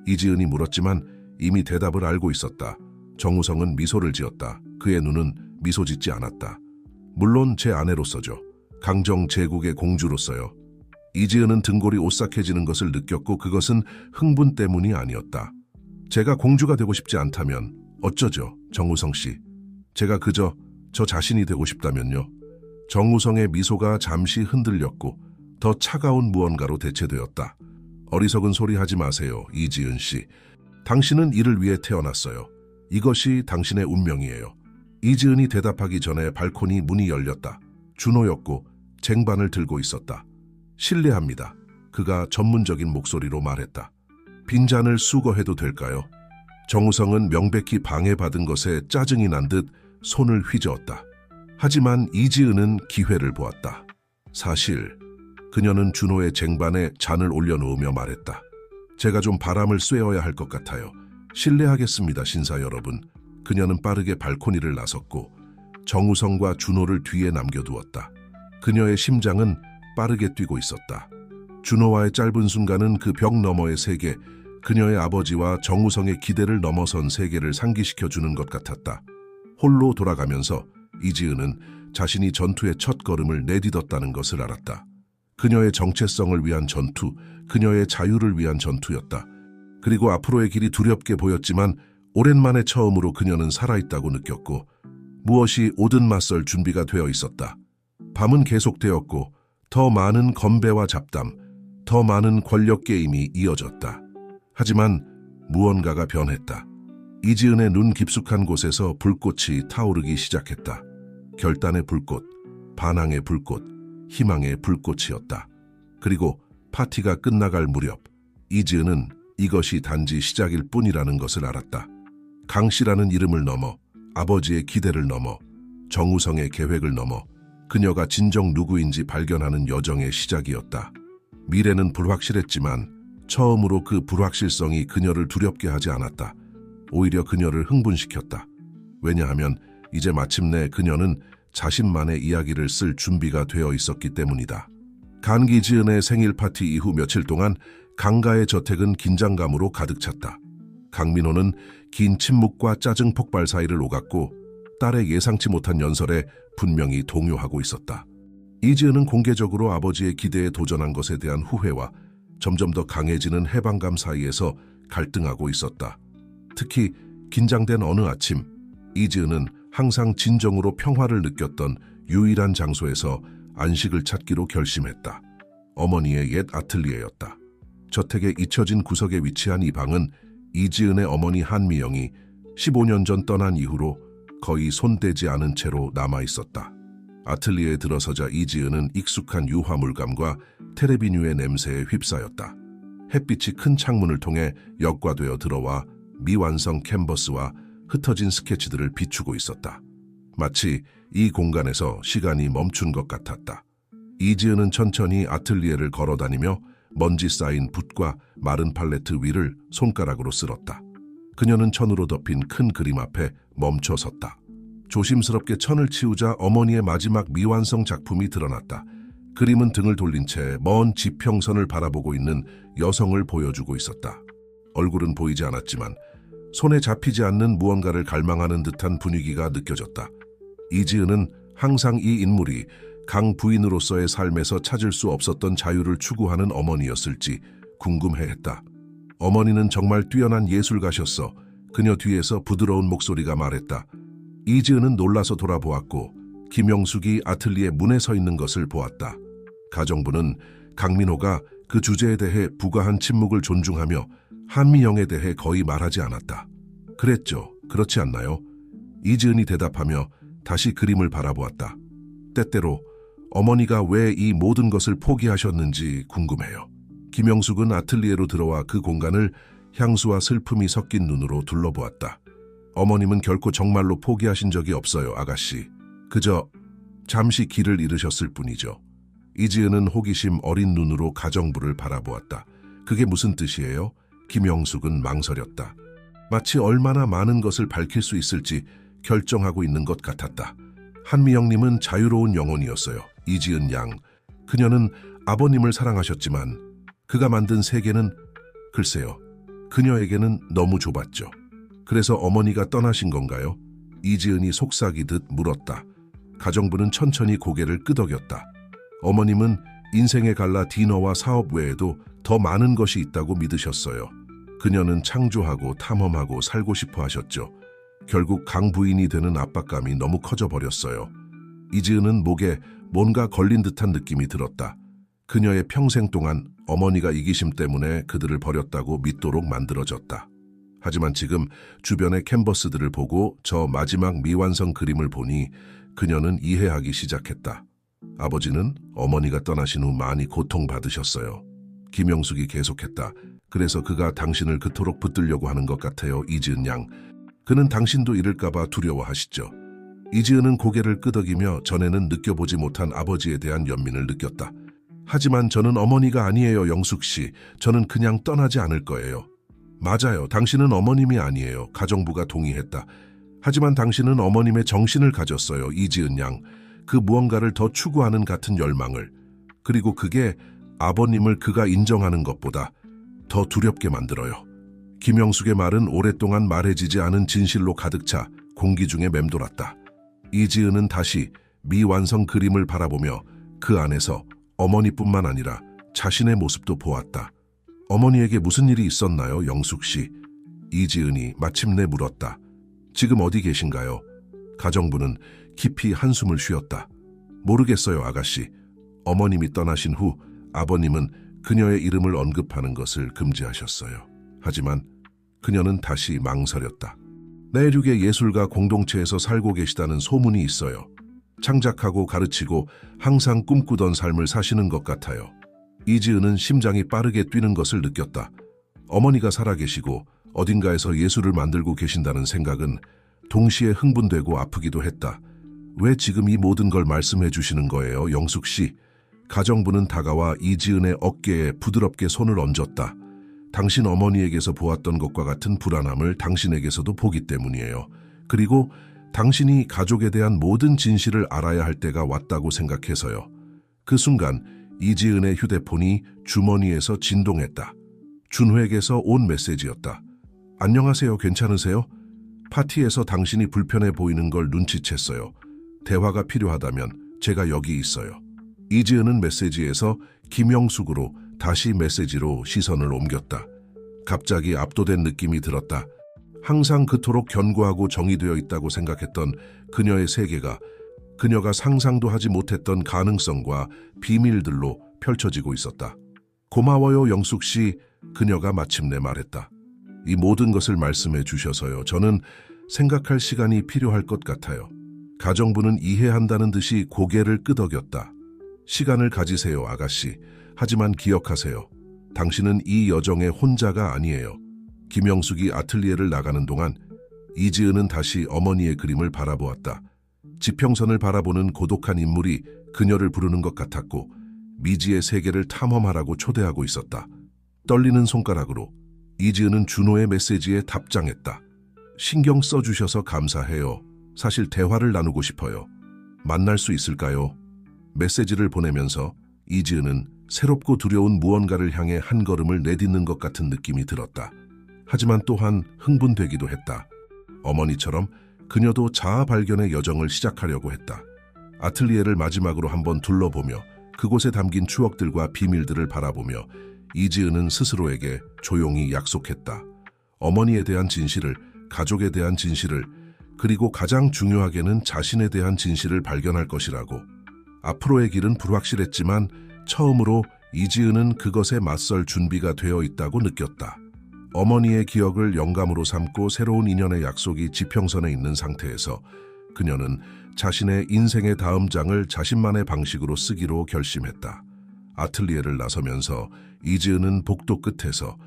이지은이 물었지만 이미 대답을 알고 있었다. 정우성은 미소를 지었다. 그의 눈은 미소 짓지 않았다. 물론 제 아내로서죠. 강정 제국의 공주로서요. 이지은은 등골이 오싹해지는 것을 느꼈고 그것은 흥분 때문이 아니었다. 제가 공주가 되고 싶지 않다면 어쩌죠, 정우성 씨. 제가 그저 저 자신이 되고 싶다면요. 정우성의 미소가 잠시 흔들렸고 더 차가운 무언가로 대체되었다. 어리석은 소리 하지 마세요, 이지은 씨. 당신은 이를 위해 태어났어요. 이것이 당신의 운명이에요. 이지은이 대답하기 전에 발코니 문이 열렸다. 준호였고 쟁반을 들고 있었다. 실례합니다. 그가 전문적인 목소리로 말했다. 빈잔을 수거해도 될까요? 정우성은 명백히 방해받은 것에 짜증이 난 듯 손을 휘저었다. 하지만 이지은은 기회를 보았다. 사실 그녀는 준호의 쟁반에 잔을 올려놓으며 말했다. 제가 좀 바람을 쐬어야 할 것 같아요. 실례하겠습니다, 신사 여러분. 그녀는 빠르게 발코니를 나섰고 정우성과 준호를 뒤에 남겨두었다. 그녀의 심장은 빠르게 뛰고 있었다. 준호와의 짧은 순간은 그 벽 너머의 세계, 그녀의 아버지와 정우성의 기대를 넘어선 세계를 상기시켜주는 것 같았다. 홀로 돌아가면서 이지은은 자신이 전투의 첫 걸음을 내딛었다는 것을 알았다. 그녀의 정체성을 위한 전투, 그녀의 자유를 위한 전투였다. 그리고 앞으로의 길이 두렵게 보였지만 오랜만에 처음으로 그녀는 살아있다고 느꼈고 무엇이 오든 맞설 준비가 되어 있었다. 밤은 계속되었고 더 많은 건배와 잡담, 더 많은 권력 게임이 이어졌다. 하지만 무언가가 변했다. 이지은의 눈 깊숙한 곳에서 불꽃이 타오르기 시작했다. 결단의 불꽃, 반항의 불꽃, 희망의 불꽃이었다. 그리고 파티가 끝나갈 무렵 이지은은 이것이 단지 시작일 뿐이라는 것을 알았다. 강씨라는 이름을 넘어, 아버지의 기대를 넘어, 정우성의 계획을 넘어 그녀가 진정 누구인지 발견하는 여정의 시작이었다. 미래는 불확실했지만 처음으로 그 불확실성이 그녀를 두렵게 하지 않았다. 오히려 그녀를 흥분시켰다. 왜냐하면 이제 마침내 그녀는 자신만의 이야기를 쓸 준비가 되어 있었기 때문이다. 강기지은의 생일 파티 이후 며칠 동안 강가의 저택은 긴장감으로 가득 찼다. 강민호는 긴 침묵과 짜증 폭발 사이를 오갔고 딸의 예상치 못한 연설에 분명히 동요하고 있었다. 이지은은 공개적으로 아버지의 기대에 도전한 것에 대한 후회와 점점 더 강해지는 해방감 사이에서 갈등하고 있었다. 특히 긴장된 어느 아침, 이지은은 항상 진정으로 평화를 느꼈던 유일한 장소에서 안식을 찾기로 결심했다. 어머니의 옛 아틀리에였다. 저택의 잊혀진 구석에 위치한 이 방은 이지은의 어머니 한미영이 15년 전 떠난 이후로 거의 손대지 않은 채로 남아있었다. 아틀리에에 들어서자 이지은은 익숙한 유화물감과 테레비뉴의 냄새에 휩싸였다. 햇빛이 큰 창문을 통해 역과되어 들어와 미완성 캔버스와 흩어진 스케치들을 비추고 있었다. 마치 이 공간에서 시간이 멈춘 것 같았다. 이지은은 천천히 아틀리에를 걸어다니며 먼지 쌓인 붓과 마른 팔레트 위를 손가락으로 쓸었다. 그녀는 천으로 덮인 큰 그림 앞에 멈춰 섰다. 조심스럽게 천을 치우자 어머니의 마지막 미완성 작품이 드러났다. 그림은 등을 돌린 채 먼 지평선을 바라보고 있는 여성을 보여주고 있었다. 얼굴은 보이지 않았지만 손에 잡히지 않는 무언가를 갈망하는 듯한 분위기가 느껴졌다. 이지은은 항상 이 인물이 강 부인으로서의 삶에서 찾을 수 없었던 자유를 추구하는 어머니였을지 궁금해했다. 어머니는 정말 뛰어난 예술가셨어. 그녀 뒤에서 부드러운 목소리가 말했다. 이지은은 놀라서 돌아보았고 김영숙이 아틀리에 문에 서 있는 것을 보았다. 가정부는 강민호가 그 주제에 대해 부가한 침묵을 존중하며 한미영에 대해 거의 말하지 않았다. 그랬죠. 그렇지 않나요? 이지은이 대답하며 다시 그림을 바라보았다. 때때로 어머니가 왜 이 모든 것을 포기하셨는지 궁금해요. 김영숙은 아틀리에로 들어와 그 공간을 향수와 슬픔이 섞인 눈으로 둘러보았다. 어머님은 결코 정말로 포기하신 적이 없어요, 아가씨. 그저 잠시 길을 잃으셨을 뿐이죠. 이지은은 호기심 어린 눈으로 가정부를 바라보았다. 그게 무슨 뜻이에요? 김영숙은 망설였다. 마치 얼마나 많은 것을 밝힐 수 있을지 결정하고 있는 것 같았다. 한미영님은 자유로운 영혼이었어요. 이지은 양. 그녀는 아버님을 사랑하셨지만 그가 만든 세계는 글쎄요. 그녀에게는 너무 좁았죠. 그래서 어머니가 떠나신 건가요? 이지은이 속삭이듯 물었다. 가정부는 천천히 고개를 끄덕였다. 어머님은 인생의 갈라 디너와 사업 외에도 더 많은 것이 있다고 믿으셨어요. 그녀는 창조하고 탐험하고 살고 싶어 하셨죠. 결국 강 부인이 되는 압박감이 너무 커져 버렸어요. 이지은은 목에 뭔가 걸린 듯한 느낌이 들었다. 그녀의 평생 동안 어머니가 이기심 때문에 그들을 버렸다고 믿도록 만들어졌다. 하지만 지금 주변의 캔버스들을 보고 저 마지막 미완성 그림을 보니 그녀는 이해하기 시작했다. 아버지는 어머니가 떠나신 후 많이 고통받으셨어요. 김영숙이 계속했다. 그래서 그가 당신을 그토록 붙들려고 하는 것 같아요, 이지은 양. 그는 당신도 잃을까봐 두려워하시죠. 이지은은 고개를 끄덕이며 전에는 느껴보지 못한 아버지에 대한 연민을 느꼈다. 하지만 저는 어머니가 아니에요, 영숙 씨. 저는 그냥 떠나지 않을 거예요. 맞아요. 당신은 어머님이 아니에요. 가정부가 동의했다. 하지만 당신은 어머님의 정신을 가졌어요, 이지은 양. 그 무언가를 더 추구하는 같은 열망을. 그리고 그게 아버님을 그가 인정하는 것보다 더 두렵게 만들어요. 김영숙의 말은 오랫동안 말해지지 않은 진실로 가득 차 공기 중에 맴돌았다. 이지은은 다시 미완성 그림을 바라보며 그 안에서 어머니뿐만 아니라 자신의 모습도 보았다. 어머니에게 무슨 일이 있었나요, 영숙 씨? 이지은이 마침내 물었다. 지금 어디 계신가요? 가정부는 깊이 한숨을 쉬었다. 모르겠어요, 아가씨. 어머님이 떠나신 후 아버님은 그녀의 이름을 언급하는 것을 금지하셨어요. 하지만 그녀는 다시 망설였다. 내륙의 예술가 공동체에서 살고 계시다는 소문이 있어요. 창작하고 가르치고 항상 꿈꾸던 삶을 사시는 것 같아요. 이지은은 심장이 빠르게 뛰는 것을 느꼈다. 어머니가 살아계시고 어딘가에서 예술을 만들고 계신다는 생각은 동시에 흥분되고 아프기도 했다. 왜 지금 이 모든 걸 말씀해 주시는 거예요, 영숙 씨? 가정부는 다가와 이지은의 어깨에 부드럽게 손을 얹었다. 당신 어머니에게서 보았던 것과 같은 불안함을 당신에게서도 보기 때문이에요. 그리고 당신이 가족에 대한 모든 진실을 알아야 할 때가 왔다고 생각해서요. 그 순간 이지은의 휴대폰이 주머니에서 진동했다. 준호에게서 온 메시지였다. 안녕하세요, 괜찮으세요? 파티에서 당신이 불편해 보이는 걸 눈치챘어요. 대화가 필요하다면 제가 여기 있어요. 이지은은 메시지에서 김영숙으로 다시 메시지로 시선을 옮겼다. 갑자기 압도된 느낌이 들었다. 항상 그토록 견고하고 정의되어 있다고 생각했던 그녀의 세계가 그녀가 상상도 하지 못했던 가능성과 비밀들로 펼쳐지고 있었다. 고마워요, 영숙 씨. 그녀가 마침내 말했다. 이 모든 것을 말씀해 주셔서요. 저는 생각할 시간이 필요할 것 같아요. 가정부는 이해한다는 듯이 고개를 끄덕였다. 시간을 가지세요, 아가씨. 하지만 기억하세요. 당신은 이 여정의 혼자가 아니에요. 김영숙이 아틀리에를 나가는 동안 이지은은 다시 어머니의 그림을 바라보았다. 지평선을 바라보는 고독한 인물이 그녀를 부르는 것 같았고 미지의 세계를 탐험하라고 초대하고 있었다. 떨리는 손가락으로 이지은은 준호의 메시지에 답장했다. 신경 써주셔서 감사해요. 사실 대화를 나누고 싶어요. 만날 수 있을까요? 메시지를 보내면서 이지은은 새롭고 두려운 무언가를 향해 한 걸음을 내딛는 것 같은 느낌이 들었다. 하지만 또한 흥분되기도 했다. 어머니처럼 그녀도 자아 발견의 여정을 시작하려고 했다. 아틀리에를 마지막으로 한번 둘러보며 그곳에 담긴 추억들과 비밀들을 바라보며 이지은은 스스로에게 조용히 약속했다. 어머니에 대한 진실을, 가족에 대한 진실을, 그리고 가장 중요하게는 자신에 대한 진실을 발견할 것이라고. 앞으로의 길은 불확실했지만 처음으로 이지은은 그것에 맞설 준비가 되어 있다고 느꼈다. 어머니의 기억을 영감으로 삼고 새로운 인연의 약속이 지평선에 있는 상태에서 그녀는 자신의 인생의 다음 장을 자신만의 방식으로 쓰기로 결심했다. 아틀리에를 나서면서 이지은은 복도 끝에서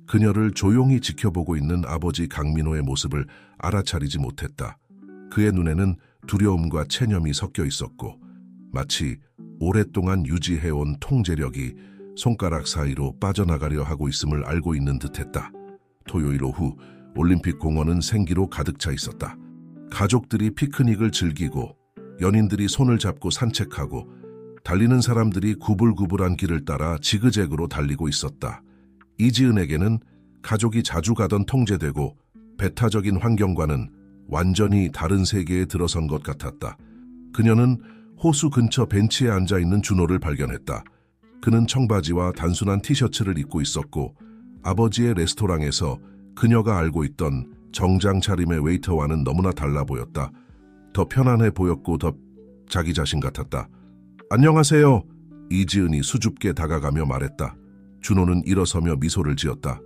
그녀를 조용히 지켜보고 있는 아버지 강민호의 모습을 알아차리지 못했다. 그의 눈에는 두려움과 체념이 섞여 있었고 마치 오랫동안 유지해온 통제력이 손가락 사이로 빠져나가려 하고 있음을 알고 있는 듯했다. 토요일 오후 올림픽 공원은 생기로 가득 차 있었다. 가족들이 피크닉을 즐기고 연인들이 손을 잡고 산책하고 달리는 사람들이 구불구불한 길을 따라 지그재그로 달리고 있었다. 이지은에게는 가족이 자주 가던 통제되고 배타적인 환경과는 완전히 다른 세계에 들어선 것 같았다. 그녀는 호수 근처 벤치에 앉아있는 준호를 발견했다. 그는 청바지와 단순한 티셔츠를 입고 있었고 아버지의 레스토랑에서 그녀가 알고 있던 정장 차림의 웨이터와는 너무나 달라 보였다. 더 편안해 보였고 더 자기 자신 같았다. 안녕하세요. 이지은이 수줍게 다가가며 말했다. 준호는 일어서며 미소를 지었다.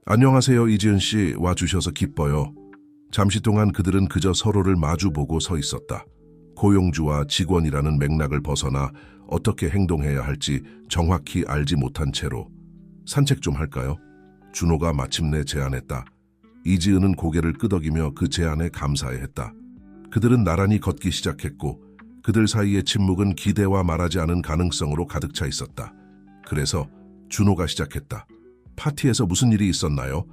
안녕하세요, 이지은 씨. 와주셔서 기뻐요. 잠시 동안 그들은 그저 서로를 마주보고 서 있었다. 고용주와 직원이라는 맥락을 벗어나 어떻게 행동해야 할지 정확히 알지 못한 채로. 산책 좀 할까요? 준호가 마침내 제안했다. 이지은은 고개를 끄덕이며 그 제안에 감사해했다. 그들은 나란히 걷기 시작했고 그들 사이의 침묵은 기대와 말하지 않은 가능성으로 가득 차 있었다. 그래서 준호가 시작했다. 파티에서 무슨 일이 있었나요?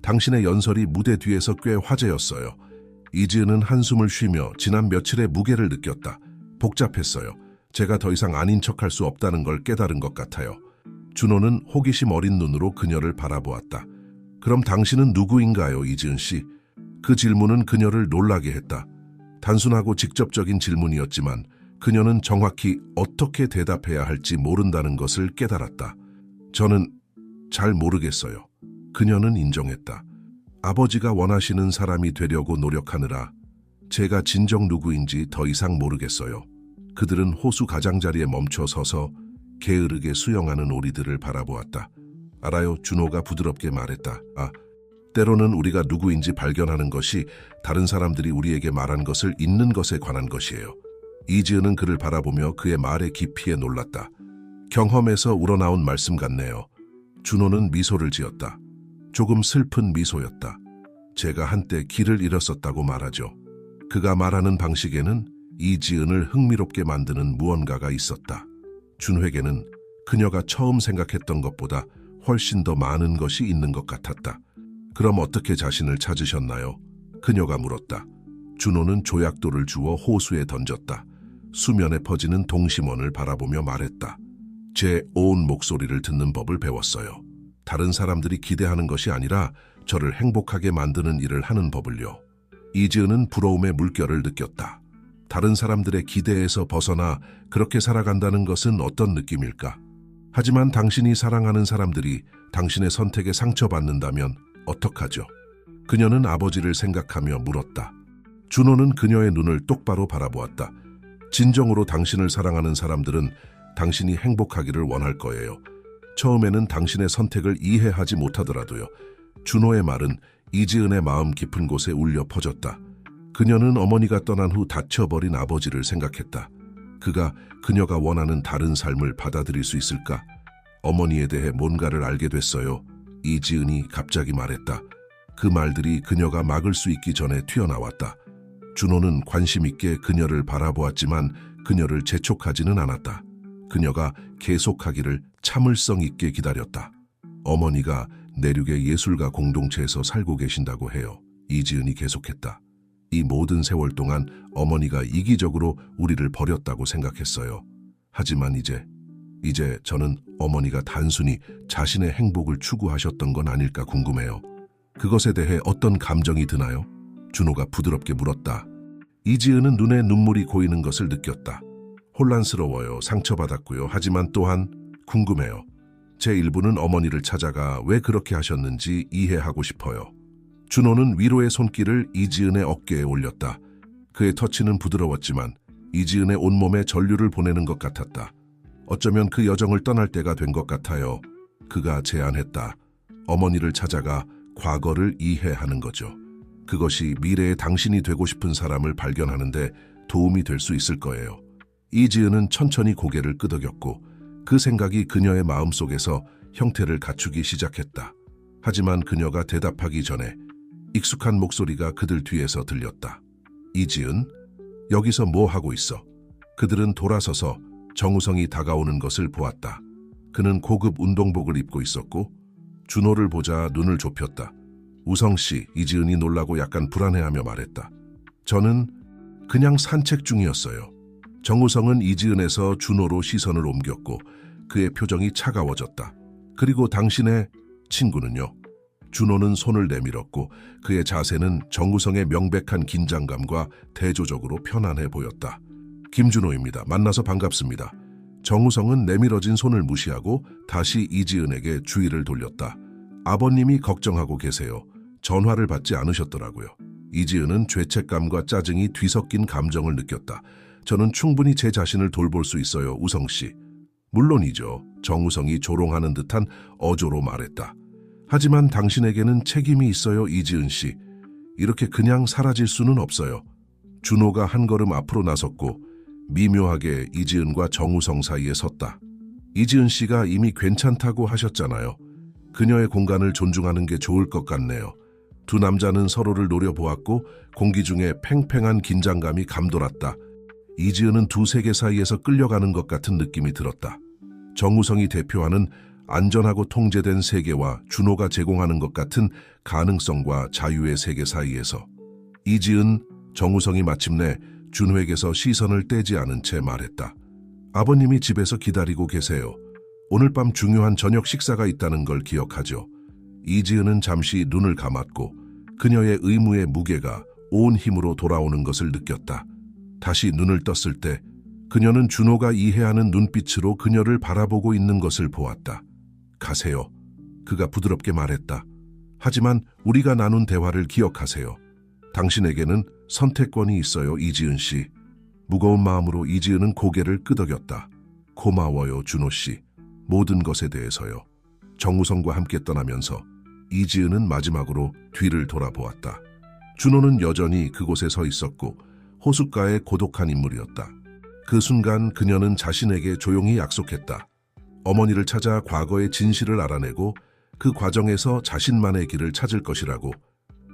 당신의 연설이 무대 뒤에서 꽤 화제였어요. 이지은은 한숨을 쉬며 지난 며칠의 무게를 느꼈다. 복잡했어요. 제가 더 이상 아닌 척할 수 없다는 걸 깨달은 것 같아요. 준호는 호기심 어린 눈으로 그녀를 바라보았다. 그럼 당신은 누구인가요, 이지은 씨? 그 질문은 그녀를 놀라게 했다. 단순하고 직접적인 질문이었지만 그녀는 정확히 어떻게 대답해야 할지 모른다는 것을 깨달았다. 저는 잘 모르겠어요. 그녀는 인정했다. 아버지가 원하시는 사람이 되려고 노력하느라 제가 진정 누구인지 더 이상 모르겠어요. 그들은 호수 가장자리에 멈춰 서서 게으르게 수영하는 오리들을 바라보았다. 알아요, 준호가 부드럽게 말했다. 때로는 우리가 누구인지 발견하는 것이 다른 사람들이 우리에게 말한 것을 잊는 것에 관한 것이에요. 이지은은 그를 바라보며 그의 말의 깊이에 놀랐다. 경험에서 우러나온 말씀 같네요. 준호는 미소를 지었다. 조금 슬픈 미소였다. 제가 한때 길을 잃었었다고 말하죠. 그가 말하는 방식에는 이지은을 흥미롭게 만드는 무언가가 있었다. 준호에게는 그녀가 처음 생각했던 것보다 훨씬 더 많은 것이 있는 것 같았다. 그럼 어떻게 자신을 찾으셨나요? 그녀가 물었다. 준호는 조약돌을 주워 호수에 던졌다. 수면에 퍼지는 동심원을 바라보며 말했다. 제 온 목소리를 듣는 법을 배웠어요. 다른 사람들이 기대하는 것이 아니라 저를 행복하게 만드는 일을 하는 법을요. 이지은은 부러움의 물결을 느꼈다. 다른 사람들의 기대에서 벗어나 그렇게 살아간다는 것은 어떤 느낌일까? 하지만 당신이 사랑하는 사람들이 당신의 선택에 상처받는다면 어떡하죠? 그녀는 아버지를 생각하며 물었다. 준호는 그녀의 눈을 똑바로 바라보았다. 진정으로 당신을 사랑하는 사람들은 당신이 행복하기를 원할 거예요. 처음에는 당신의 선택을 이해하지 못하더라도요. 준호의 말은 이지은의 마음 깊은 곳에 울려 퍼졌다. 그녀는 어머니가 떠난 후 다쳐버린 아버지를 생각했다. 그녀가 원하는 다른 삶을 받아들일 수 있을까? 어머니에 대해 뭔가를 알게 됐어요. 이지은이 갑자기 말했다. 그 말들이 그녀가 막을 수 있기 전에 튀어나왔다. 준호는 관심 있게 그녀를 바라보았지만 그녀를 재촉하지는 않았다. 그녀가 계속하기를 참을성 있게 기다렸다. 어머니가 내륙의 예술가 공동체에서 살고 계신다고 해요. 이지은이 계속했다. 이 모든 세월 동안 어머니가 이기적으로 우리를 버렸다고 생각했어요. 하지만 이제 저는 어머니가 단순히 자신의 행복을 추구하셨던 건 아닐까 궁금해요. 그것에 대해 어떤 감정이 드나요? 준호가 부드럽게 물었다. 이지은은 눈에 눈물이 고이는 것을 느꼈다. 혼란스러워요. 상처받았고요. 하지만 또한 궁금해요. 제 일부는 어머니를 찾아가 왜 그렇게 하셨는지 이해하고 싶어요. 준호는 위로의 손길을 이지은의 어깨에 올렸다. 그의 터치는 부드러웠지만 이지은의 온몸에 전류를 보내는 것 같았다. 어쩌면 그 여정을 떠날 때가 된 것 같아요. 그가 제안했다. 어머니를 찾아가 과거를 이해하는 거죠. 그것이 미래의 당신이 되고 싶은 사람을 발견하는데 도움이 될 수 있을 거예요. 이지은은 천천히 고개를 끄덕였고 그 생각이 그녀의 마음속에서 형태를 갖추기 시작했다. 하지만 그녀가 대답하기 전에 익숙한 목소리가 그들 뒤에서 들렸다. 이지은, 여기서 뭐 하고 있어? 그들은 돌아서서 정우성이 다가오는 것을 보았다. 그는 고급 운동복을 입고 있었고 준호를 보자 눈을 좁혔다. 우성씨, 이지은이 놀라고 약간 불안해하며 말했다. 저는 그냥 산책 중이었어요. 정우성은 이지은에서 준호로 시선을 옮겼고 그의 표정이 차가워졌다. 그리고 당신의 친구는요? 준호는 손을 내밀었고 그의 자세는 정우성의 명백한 긴장감과 대조적으로 편안해 보였다. 김준호입니다. 만나서 반갑습니다. 정우성은 내밀어진 손을 무시하고 다시 이지은에게 주의를 돌렸다. 아버님이 걱정하고 계세요. 전화를 받지 않으셨더라고요. 이지은은 죄책감과 짜증이 뒤섞인 감정을 느꼈다. 저는 충분히 제 자신을 돌볼 수 있어요, 우성씨. 물론이죠. 정우성이 조롱하는 듯한 어조로 말했다. 하지만 당신에게는 책임이 있어요, 이지은씨. 이렇게 그냥 사라질 수는 없어요. 준호가 한 걸음 앞으로 나섰고 미묘하게 이지은과 정우성 사이에 섰다. 이지은씨가 이미 괜찮다고 하셨잖아요. 그녀의 공간을 존중하는 게 좋을 것 같네요. 두 남자는 서로를 노려보았고 공기 중에 팽팽한 긴장감이 감돌았다. 이지은은 두 세계 사이에서 끌려가는 것 같은 느낌이 들었다. 정우성이 대표하는 안전하고 통제된 세계와 준호가 제공하는 것 같은 가능성과 자유의 세계 사이에서 이지은, 정우성이 마침내 준호에게서 시선을 떼지 않은 채 말했다. 아버님이 집에서 기다리고 계세요. 오늘 밤 중요한 저녁 식사가 있다는 걸 기억하죠. 이지은은 잠시 눈을 감았고 그녀의 의무의 무게가 온 힘으로 돌아오는 것을 느꼈다. 다시 눈을 떴을 때 그녀는 준호가 이해하는 눈빛으로 그녀를 바라보고 있는 것을 보았다. 가세요. 그가 부드럽게 말했다. 하지만 우리가 나눈 대화를 기억하세요. 당신에게는 선택권이 있어요, 이지은 씨. 무거운 마음으로 이지은은 고개를 끄덕였다. 고마워요, 준호 씨. 모든 것에 대해서요. 정우성과 함께 떠나면서 이지은은 마지막으로 뒤를 돌아보았다. 준호는 여전히 그곳에 서 있었고 호숫가의 고독한 인물이었다. 그 순간 그녀는 자신에게 조용히 약속했다. 어머니를 찾아 과거의 진실을 알아내고 그 과정에서 자신만의 길을 찾을 것이라고.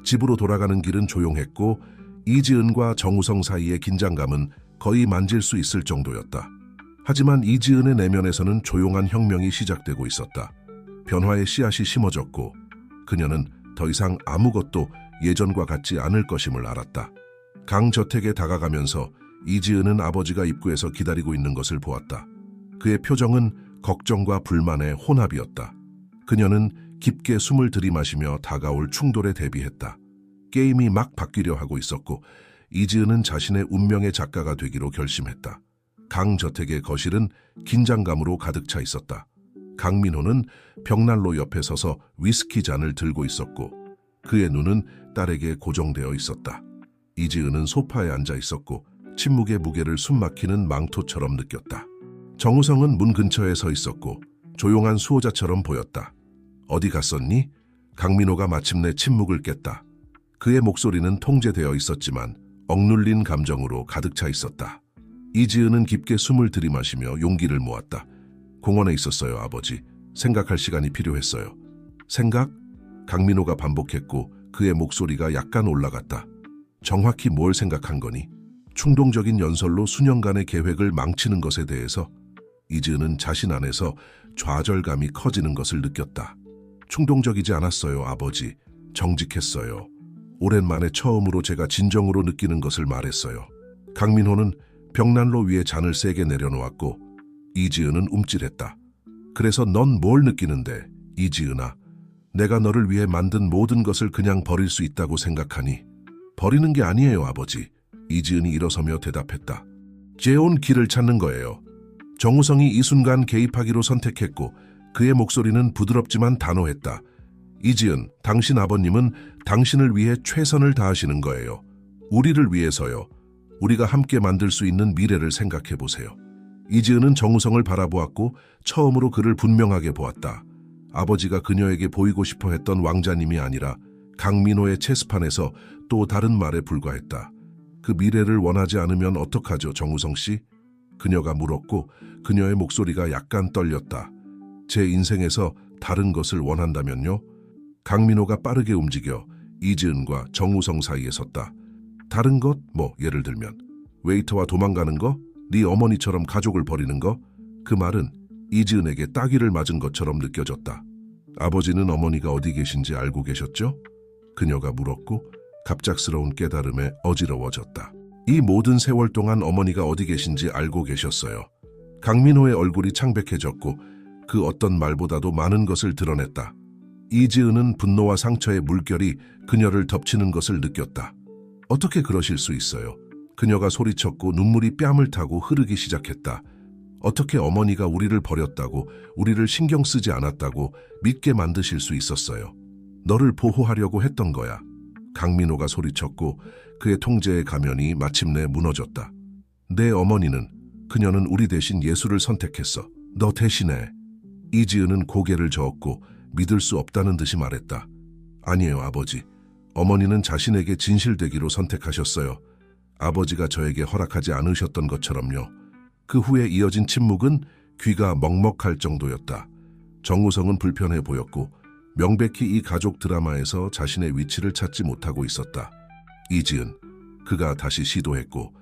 집으로 돌아가는 길은 조용했고 이지은과 정우성 사이의 긴장감은 거의 만질 수 있을 정도였다. 하지만 이지은의 내면에서는 조용한 혁명이 시작되고 있었다. 변화의 씨앗이 심어졌고 그녀는 더 이상 아무것도 예전과 같지 않을 것임을 알았다. 강저택에 다가가면서 이지은은 아버지가 입구에서 기다리고 있는 것을 보았다. 그의 표정은 걱정과 불만의 혼합이었다. 그녀는 깊게 숨을 들이마시며 다가올 충돌에 대비했다. 게임이 막 바뀌려 하고 있었고 이지은은 자신의 운명의 작가가 되기로 결심했다. 강저택의 거실은 긴장감으로 가득 차 있었다. 강민호는 벽난로 옆에 서서 위스키 잔을 들고 있었고 그의 눈은 딸에게 고정되어 있었다. 이지은은 소파에 앉아 있었고 침묵의 무게를 숨막히는 망토처럼 느꼈다. 정우성은 문 근처에 서 있었고 조용한 수호자처럼 보였다. 어디 갔었니? 강민호가 마침내 침묵을 깼다. 그의 목소리는 통제되어 있었지만 억눌린 감정으로 가득 차 있었다. 이지은은 깊게 숨을 들이마시며 용기를 모았다. 공원에 있었어요, 아버지. 생각할 시간이 필요했어요. 생각? 강민호가 반복했고 그의 목소리가 약간 올라갔다. 정확히 뭘 생각한 거니? 충동적인 연설로 수년간의 계획을 망치는 것에 대해서 이지은은 자신 안에서 좌절감이 커지는 것을 느꼈다. 충동적이지 않았어요, 아버지. 정직했어요. 오랜만에 처음으로 제가 진정으로 느끼는 것을 말했어요. 강민호는 벽난로 위에 잔을 세게 내려놓았고 이지은은 움찔했다. 그래서 넌 뭘 느끼는데, 이지은아? 내가 너를 위해 만든 모든 것을 그냥 버릴 수 있다고 생각하니? 버리는 게 아니에요, 아버지. 이지은이 일어서며 대답했다. 제 온 길을 찾는 거예요. 정우성이 이 순간 개입하기로 선택했고 그의 목소리는 부드럽지만 단호했다. 이지은, 당신 아버님은 당신을 위해 최선을 다하시는 거예요. 우리를 위해서요. 우리가 함께 만들 수 있는 미래를 생각해 보세요. 이지은은 정우성을 바라보았고 처음으로 그를 분명하게 보았다. 아버지가 그녀에게 보이고 싶어 했던 왕자님이 아니라 강민호의 체스판에서 또 다른 말에 불과했다. 그 미래를 원하지 않으면 어떡하죠, 정우성 씨? 그녀가 물었고 그녀의 목소리가 약간 떨렸다. 제 인생에서 다른 것을 원한다면요? 강민호가 빠르게 움직여 이지은과 정우성 사이에 섰다. 다른 것? 뭐 예를 들면 웨이터와 도망가는 거? 네 어머니처럼 가족을 버리는 거? 그 말은 이지은에게 따귀를 맞은 것처럼 느껴졌다. 아버지는 어머니가 어디 계신지 알고 계셨죠? 그녀가 물었고 갑작스러운 깨달음에 어지러워졌다. 이 모든 세월 동안 어머니가 어디 계신지 알고 계셨어요. 강민호의 얼굴이 창백해졌고 그 어떤 말보다도 많은 것을 드러냈다. 이지은은 분노와 상처의 물결이 그녀를 덮치는 것을 느꼈다. 어떻게 그러실 수 있어요? 그녀가 소리쳤고 눈물이 뺨을 타고 흐르기 시작했다. 어떻게 어머니가 우리를 버렸다고, 우리를 신경 쓰지 않았다고 믿게 만드실 수 있었어요? 너를 보호하려고 했던 거야. 강민호가 소리쳤고 그의 통제의 가면이 마침내 무너졌다. 내 어머니는, 그녀는 우리 대신 예수를 선택했어. 너 대신에. 이지은은 고개를 저었고 믿을 수 없다는 듯이 말했다. 아니에요, 아버지. 어머니는 자신에게 진실되기로 선택하셨어요. 아버지가 저에게 허락하지 않으셨던 것처럼요. 그 후에 이어진 침묵은 귀가 먹먹할 정도였다. 정우성은 불편해 보였고 명백히 이 가족 드라마에서 자신의 위치를 찾지 못하고 있었다. 이지은, 그가 다시 시도했고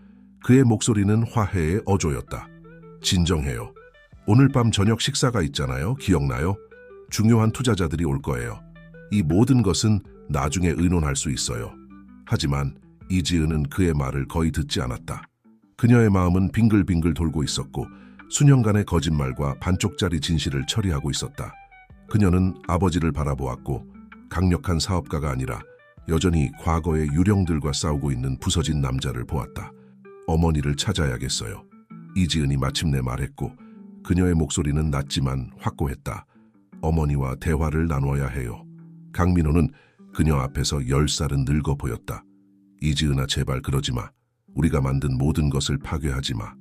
그의 목소리는 화해의 어조였다. 진정해요. 오늘 밤 저녁 식사가 있잖아요. 기억나요? 중요한 투자자들이 올 거예요. 이 모든 것은 나중에 의논할 수 있어요. 하지만 이지은은 그의 말을 거의 듣지 않았다. 그녀의 마음은 빙글빙글 돌고 있었고 수년간의 거짓말과 반쪽짜리 진실을 처리하고 있었다. 그녀는 아버지를 바라보았고 강력한 사업가가 아니라 여전히 과거의 유령들과 싸우고 있는 부서진 남자를 보았다. 어머니를 찾아야겠어요. 이지은이 마침내 말했고 그녀의 목소리는 낮지만 확고했다. 어머니와 대화를 나눠야 해요. 강민호는 그녀 앞에서 10살은 늙어 보였다. 이지은아, 제발 그러지 마. 우리가 만든 모든 것을 파괴하지 마.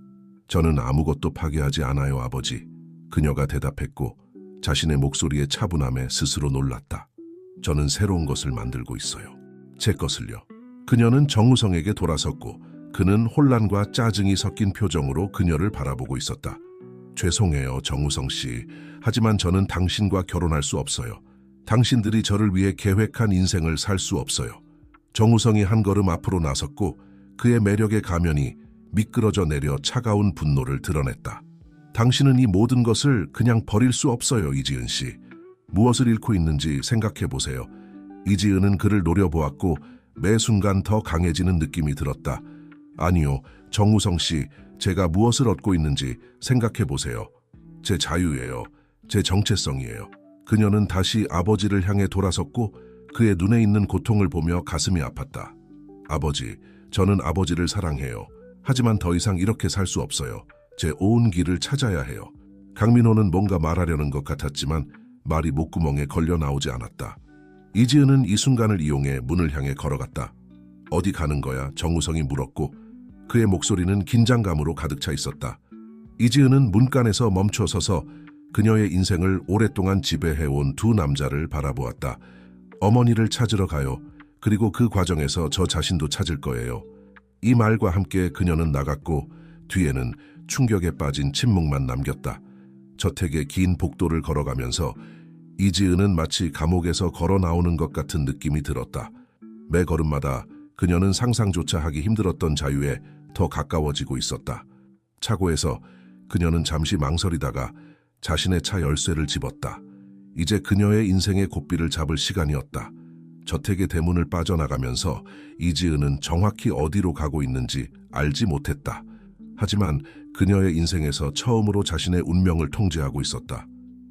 저는 아무것도 파괴하지 않아요, 아버지. 그녀가 대답했고 자신의 목소리의 차분함에 스스로 놀랐다. 저는 새로운 것을 만들고 있어요. 제 것을요. 그녀는 정우성에게 돌아섰고 그는 혼란과 짜증이 섞인 표정으로 그녀를 바라보고 있었다. 죄송해요, 정우성 씨. 하지만 저는 당신과 결혼할 수 없어요. 당신들이 저를 위해 계획한 인생을 살 수 없어요. 정우성이 한 걸음 앞으로 나섰고 그의 매력의 가면이 미끄러져 내려 차가운 분노를 드러냈다. 당신은 이 모든 것을 그냥 버릴 수 없어요, 이지은 씨. 무엇을 잃고 있는지 생각해 보세요. 이지은은 그를 노려보았고 매 순간 더 강해지는 느낌이 들었다. 아니요, 정우성 씨, 제가 무엇을 얻고 있는지 생각해 보세요. 제 자유예요. 제 정체성이에요. 그녀는 다시 아버지를 향해 돌아섰고 그의 눈에 있는 고통을 보며 가슴이 아팠다. 아버지, 저는 아버지를 사랑해요. 하지만 더 이상 이렇게 살 수 없어요. 제 온 길을 찾아야 해요. 강민호는 뭔가 말하려는 것 같았지만 말이 목구멍에 걸려 나오지 않았다. 이지은은 이 순간을 이용해 문을 향해 걸어갔다. 어디 가는 거야? 정우성이 물었고 그의 목소리는 긴장감으로 가득 차 있었다. 이지은은 문간에서 멈춰 서서 그녀의 인생을 오랫동안 지배해온 두 남자를 바라보았다. 어머니를 찾으러 가요. 그리고 그 과정에서 저 자신도 찾을 거예요. 이 말과 함께 그녀는 나갔고 뒤에는 충격에 빠진 침묵만 남겼다. 저택의 긴 복도를 걸어가면서 이지은은 마치 감옥에서 걸어 나오는 것 같은 느낌이 들었다. 매 걸음마다 그녀는 상상조차 하기 힘들었던 자유에 더 가까워지고 있었다. 차고에서 그녀는 잠시 망설이다가 자신의 차 열쇠를 집었다. 이제 그녀의 인생의 고삐를 잡을 시간이었다. 저택의 대문을 빠져나가면서 이지은은 정확히 어디로 가고 있는지 알지 못했다. 하지만 그녀의 인생에서 처음으로 자신의 운명을 통제하고 있었다.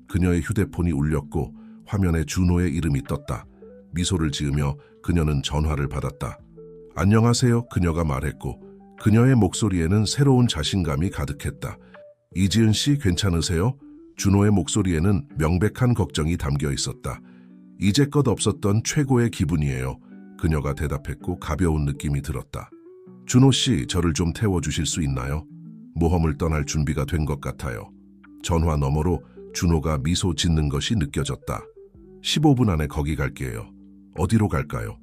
그녀의 휴대폰이 울렸고 화면에 준호의 이름이 떴다. 미소를 지으며 그녀는 전화를 받았다. 안녕하세요, 그녀가 말했고 그녀의 목소리에는 새로운 자신감이 가득했다. 이지은 씨 괜찮으세요? 준호의 목소리에는 명백한 걱정이 담겨 있었다. 이제껏 없었던 최고의 기분이에요. 그녀가 대답했고 가벼운 느낌이 들었다. 준호 씨, 저를 좀 태워주실 수 있나요? 모험을 떠날 준비가 된 것 같아요. 전화 너머로 준호가 미소 짓는 것이 느껴졌다. 15분 안에 거기 갈게요. 어디로 갈까요?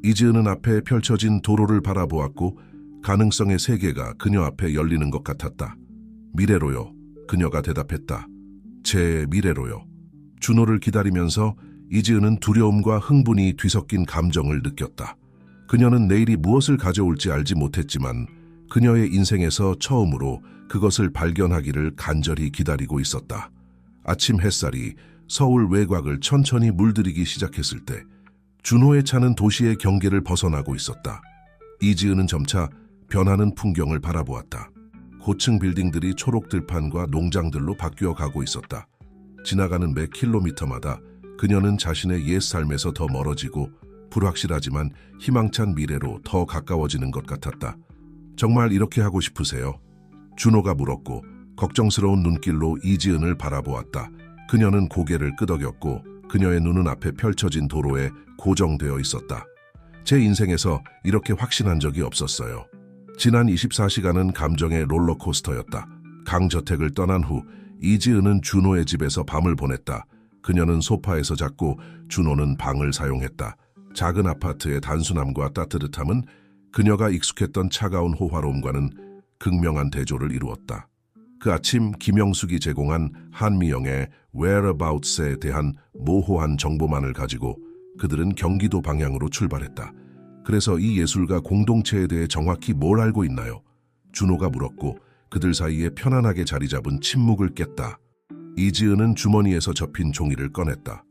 이지은은 앞에 펼쳐진 도로를 바라보았고 가능성의 세계가 그녀 앞에 열리는 것 같았다. 미래로요. 그녀가 대답했다. 제 미래로요. 준호를 기다리면서 이지은은 두려움과 흥분이 뒤섞인 감정을 느꼈다. 그녀는 내일이 무엇을 가져올지 알지 못했지만 그녀의 인생에서 처음으로 그것을 발견하기를 간절히 기다리고 있었다. 아침 햇살이 서울 외곽을 천천히 물들이기 시작했을 때 준호의 차는 도시의 경계를 벗어나고 있었다. 이지은은 점차 변하는 풍경을 바라보았다. 고층 빌딩들이 초록 들판과 농장들로 바뀌어 가고 있었다. 지나가는 매 킬로미터마다 그녀는 자신의 옛 삶에서 더 멀어지고 불확실하지만 희망찬 미래로 더 가까워지는 것 같았다. 정말 이렇게 하고 싶으세요? 준호가 물었고 걱정스러운 눈길로 이지은을 바라보았다. 그녀는 고개를 끄덕였고 그녀의 눈은 앞에 펼쳐진 도로에 고정되어 있었다. 제 인생에서 이렇게 확신한 적이 없었어요. 지난 24시간은 감정의 롤러코스터였다. 강저택을 떠난 후 이지은은 준호의 집에서 밤을 보냈다. 그녀는 소파에서 잤고 준호는 방을 사용했다. 작은 아파트의 단순함과 따뜻함은 그녀가 익숙했던 차가운 호화로움과는 극명한 대조를 이루었다. 그 아침 김영숙이 제공한 한미영의 Whereabouts에 대한 모호한 정보만을 가지고 그들은 경기도 방향으로 출발했다. 그래서 이 예술가 공동체에 대해 정확히 뭘 알고 있나요? 준호가 물었고 그들 사이에 편안하게 자리 잡은 침묵을 깼다. 이지은은 주머니에서 접힌 종이를 꺼냈다.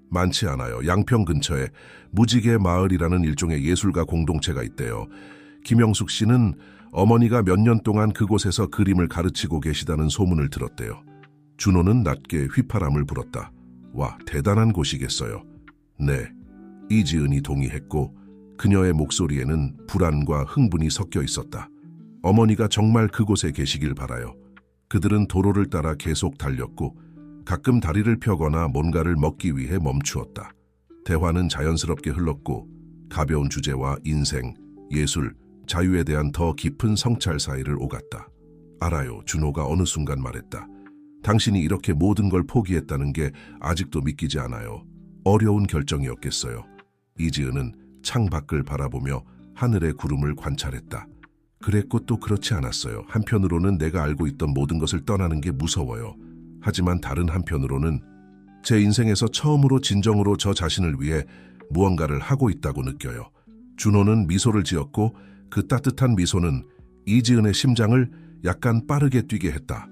많지 않아요. 양평 근처에 무지개 마을이라는 일종의 예술가 공동체가 있대요. 김영숙 씨는 어머니가 몇 년 동안 그곳에서 그림을 가르치고 계시다는 소문을 들었대요. 준호는 낮게 휘파람을 불었다. 와, 대단한 곳이겠어요. 네, 이지은이 동의했고 그녀의 목소리에는 불안과 흥분이 섞여 있었다. 어머니가 정말 그곳에 계시길 바라요. 그들은 도로를 따라 계속 달렸고 가끔 다리를 펴거나 뭔가를 먹기 위해 멈추었다. 대화는 자연스럽게 흘렀고 가벼운 주제와 인생, 예술, 자유에 대한 더 깊은 성찰 사이를 오갔다. 알아요, 준호가 어느 순간 말했다. 당신이 이렇게 모든 걸 포기했다는 게 아직도 믿기지 않아요. 어려운 결정이었겠어요. 이지은은 창 밖을 바라보며 하늘의 구름을 관찰했다. 그랬고 또 그렇지 않았어요. 한편으로는 내가 알고 있던 모든 것을 떠나는 게 무서워요. 하지만 다른 한편으로는 제 인생에서 처음으로 진정으로 저 자신을 위해 무언가를 하고 있다고 느껴요. 준호는 미소를 지었고 그 따뜻한 미소는 이지은의 심장을 약간 빠르게 뛰게 했다.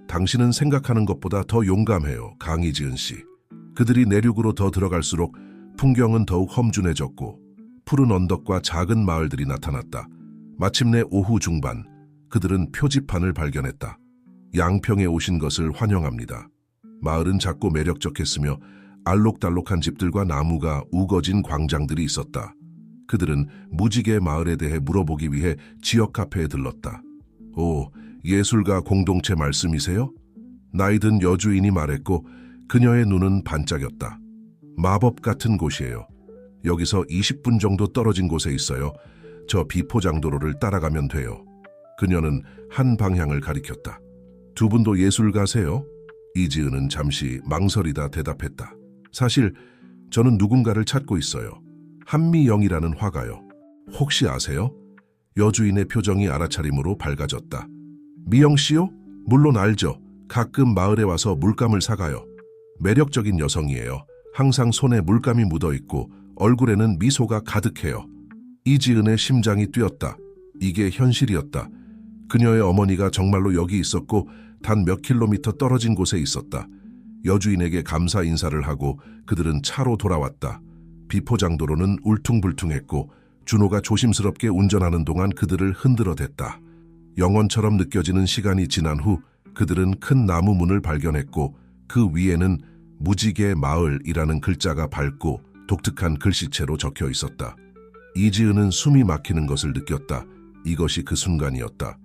당신은 생각하는 것보다 더 용감해요, 강이지은 씨. 그들이 내륙으로 더 들어갈수록 풍경은 더욱 험준해졌고 푸른 언덕과 작은 마을들이 나타났다. 마침내 오후 중반, 그들은 표지판을 발견했다. 양평에 오신 것을 환영합니다. 마을은 작고 매력적했으며 알록달록한 집들과 나무가 우거진 광장들이 있었다. 그들은 무지개 마을에 대해 물어보기 위해 지역 카페에 들렀다. 오, 예술가 공동체 말씀이세요? 나이든 여주인이 말했고 그녀의 눈은 반짝였다. 마법 같은 곳이에요. 여기서 20분 정도 떨어진 곳에 있어요. 저 비포장도로를 따라가면 돼요. 그녀는 한 방향을 가리켰다. 두 분도 예술가세요? 이지은은 잠시 망설이다 대답했다. 사실 저는 누군가를 찾고 있어요. 한미영이라는 화가요. 혹시 아세요? 여주인의 표정이 알아차림으로 밝아졌다. 미영 씨요? 물론 알죠. 가끔 마을에 와서 물감을 사가요. 매력적인 여성이에요. 항상 손에 물감이 묻어있고 얼굴에는 미소가 가득해요. 이지은의 심장이 뛰었다. 이게 현실이었다. 그녀의 어머니가 정말로 여기 있었고 단 몇 킬로미터 떨어진 곳에 있었다. 여주인에게 감사 인사를 하고 그들은 차로 돌아왔다. 비포장도로는 울퉁불퉁했고 준호가 조심스럽게 운전하는 동안 그들을 흔들어댔다. 영원처럼 느껴지는 시간이 지난 후 그들은 큰 나무 문을 발견했고 그 위에는 무지개 마을이라는 글자가 밝고 독특한 글씨체로 적혀 있었다. 이지은은 숨이 막히는 것을 느꼈다. 이것이 그 순간이었다.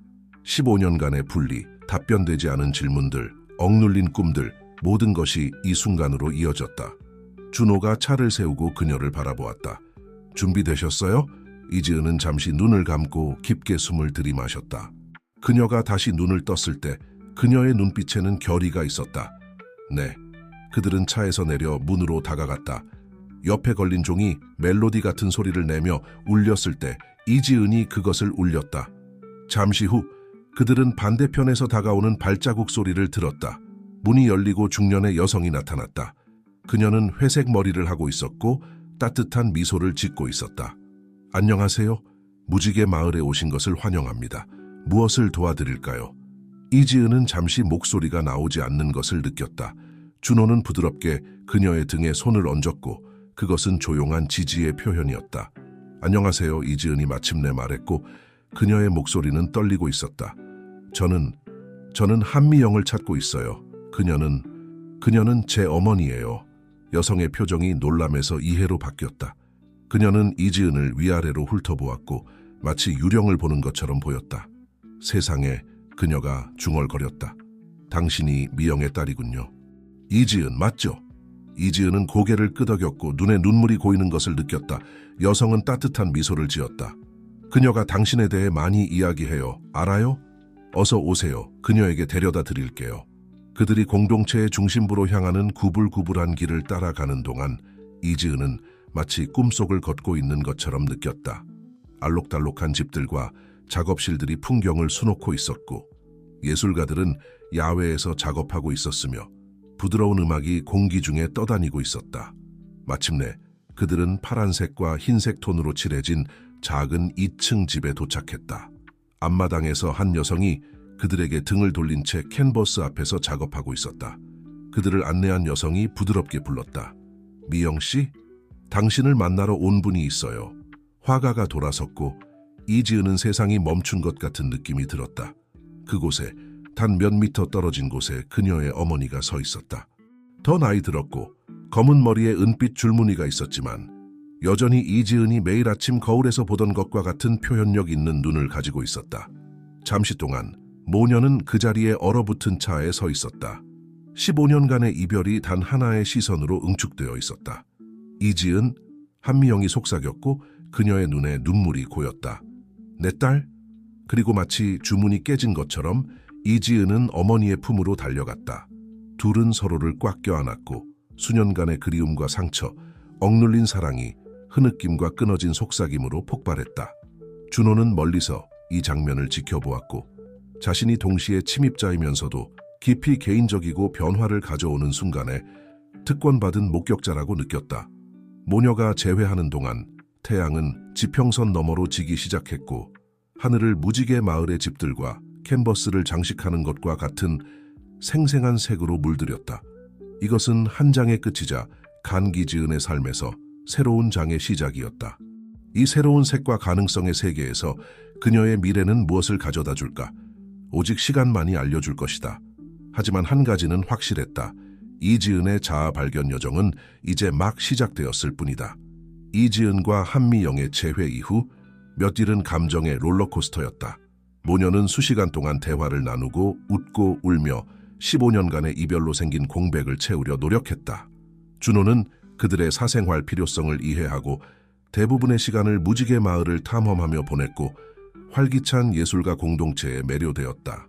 15년간의 분리, 답변되지 않은 질문들, 억눌린 꿈들, 모든 것이 이 순간으로 이어졌다. 준호가 차를 세우고 그녀를 바라보았다. 준비되셨어요? 이지은은 잠시 눈을 감고 깊게 숨을 들이마셨다. 그녀가 다시 눈을 떴을 때 그녀의 눈빛에는 결의가 있었다. 네. 그들은 차에서 내려 문으로 다가갔다. 옆에 걸린 종이 멜로디 같은 소리를 내며 울렸을 때 이지은이 그것을 울렸다. 잠시 후 그들은 반대편에서 다가오는 발자국 소리를 들었다. 문이 열리고 중년의 여성이 나타났다. 그녀는 회색 머리를 하고 있었고 따뜻한 미소를 짓고 있었다. 안녕하세요. 무지개 마을에 오신 것을 환영합니다. 무엇을 도와드릴까요? 이지은은 잠시 목소리가 나오지 않는 것을 느꼈다. 준호는 부드럽게 그녀의 등에 손을 얹었고 그것은 조용한 지지의 표현이었다. 안녕하세요. 이지은이 마침내 말했고 그녀의 목소리는 떨리고 있었다. 저는 한미영을 찾고 있어요. 그녀는 제 어머니예요. 여성의 표정이 놀람에서 이해로 바뀌었다. 그녀는 이지은을 위아래로 훑어보았고 마치 유령을 보는 것처럼 보였다. 세상에, 그녀가 중얼거렸다. 당신이 미영의 딸이군요. 이지은 맞죠? 이지은은 고개를 끄덕였고 눈에 눈물이 고이는 것을 느꼈다. 여성은 따뜻한 미소를 지었다. 그녀가 당신에 대해 많이 이야기해요. 알아요? 어서 오세요. 그녀에게 데려다 드릴게요. 그들이 공동체의 중심부로 향하는 구불구불한 길을 따라가는 동안 이지은은 마치 꿈속을 걷고 있는 것처럼 느꼈다. 알록달록한 집들과 작업실들이 풍경을 수놓고 있었고 예술가들은 야외에서 작업하고 있었으며 부드러운 음악이 공기 중에 떠다니고 있었다. 마침내 그들은 파란색과 흰색 톤으로 칠해진 작은 2층 집에 도착했다. 앞마당에서 한 여성이 그들에게 등을 돌린 채 캔버스 앞에서 작업하고 있었다. 그들을 안내한 여성이 부드럽게 불렀다. 미영 씨, 당신을 만나러 온 분이 있어요. 화가가 돌아섰고 이지은은 세상이 멈춘 것 같은 느낌이 들었다. 그곳에 단 몇 미터 떨어진 곳에 그녀의 어머니가 서 있었다. 더 나이 들었고 검은 머리에 은빛 줄무늬가 있었지만 여전히 이지은이 매일 아침 거울에서 보던 것과 같은 표현력 있는 눈을 가지고 있었다. 잠시 동안 모녀는 그 자리에 얼어붙은 차에 서 있었다. 15년간의 이별이 단 하나의 시선으로 응축되어 있었다. 이지은, 한미영이 속삭였고 그녀의 눈에 눈물이 고였다. 내 딸? 그리고 마치 주문이 깨진 것처럼 이지은은 어머니의 품으로 달려갔다. 둘은 서로를 꽉 껴안았고 수년간의 그리움과 상처, 억눌린 사랑이 흐느낌과 끊어진 속삭임으로 폭발했다. 준호는 멀리서 이 장면을 지켜보았고 자신이 동시에 침입자이면서도 깊이 개인적이고 변화를 가져오는 순간에 특권받은 목격자라고 느꼈다. 모녀가 재회하는 동안 태양은 지평선 너머로 지기 시작했고 하늘을 무지개 마을의 집들과 캔버스를 장식하는 것과 같은 생생한 색으로 물들였다. 이것은 한 장의 끝이자 간기지은의 삶에서 새로운 장의 시작이었다. 이 새로운 색과 가능성의 세계에서 그녀의 미래는 무엇을 가져다 줄까? 오직 시간만이 알려줄 것이다. 하지만 한 가지는 확실했다. 이지은의 자아 발견 여정은 이제 막 시작되었을 뿐이다. 이지은과 한미영의 재회 이후 몇 일은 감정의 롤러코스터였다. 모녀는 수시간 동안 대화를 나누고 웃고 울며 15년간의 이별로 생긴 공백을 채우려 노력했다. 준호는 그들의 사생활 필요성을 이해하고 대부분의 시간을 무지개 마을을 탐험하며 보냈고 활기찬 예술가 공동체에 매료되었다.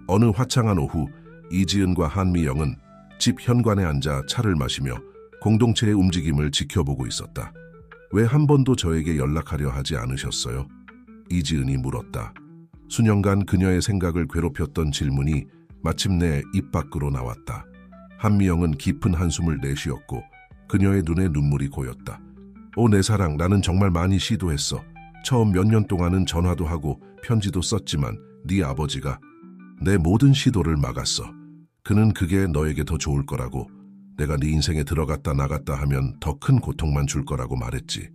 어느 화창한 오후 이지은과 한미영은 집 현관에 앉아 차를 마시며 공동체의 움직임을 지켜보고 있었다. 왜 한 번도 저에게 연락하려 하지 않으셨어요? 이지은이 물었다. 수년간 그녀의 생각을 괴롭혔던 질문이 마침내 입 밖으로 나왔다. 한미영은 깊은 한숨을 내쉬었고 그녀의 눈에 눈물이 고였다. 내 사랑, 나는 정말 많이 시도했어. 처음 몇 년 동안은 전화도 하고 편지도 썼지만 네 아버지가 내 모든 시도를 막았어. 그는 그게 너에게 더 좋을 거라고, 내가 네 인생에 들어갔다 나갔다 하면 더 큰 고통만 줄 거라고 말했지.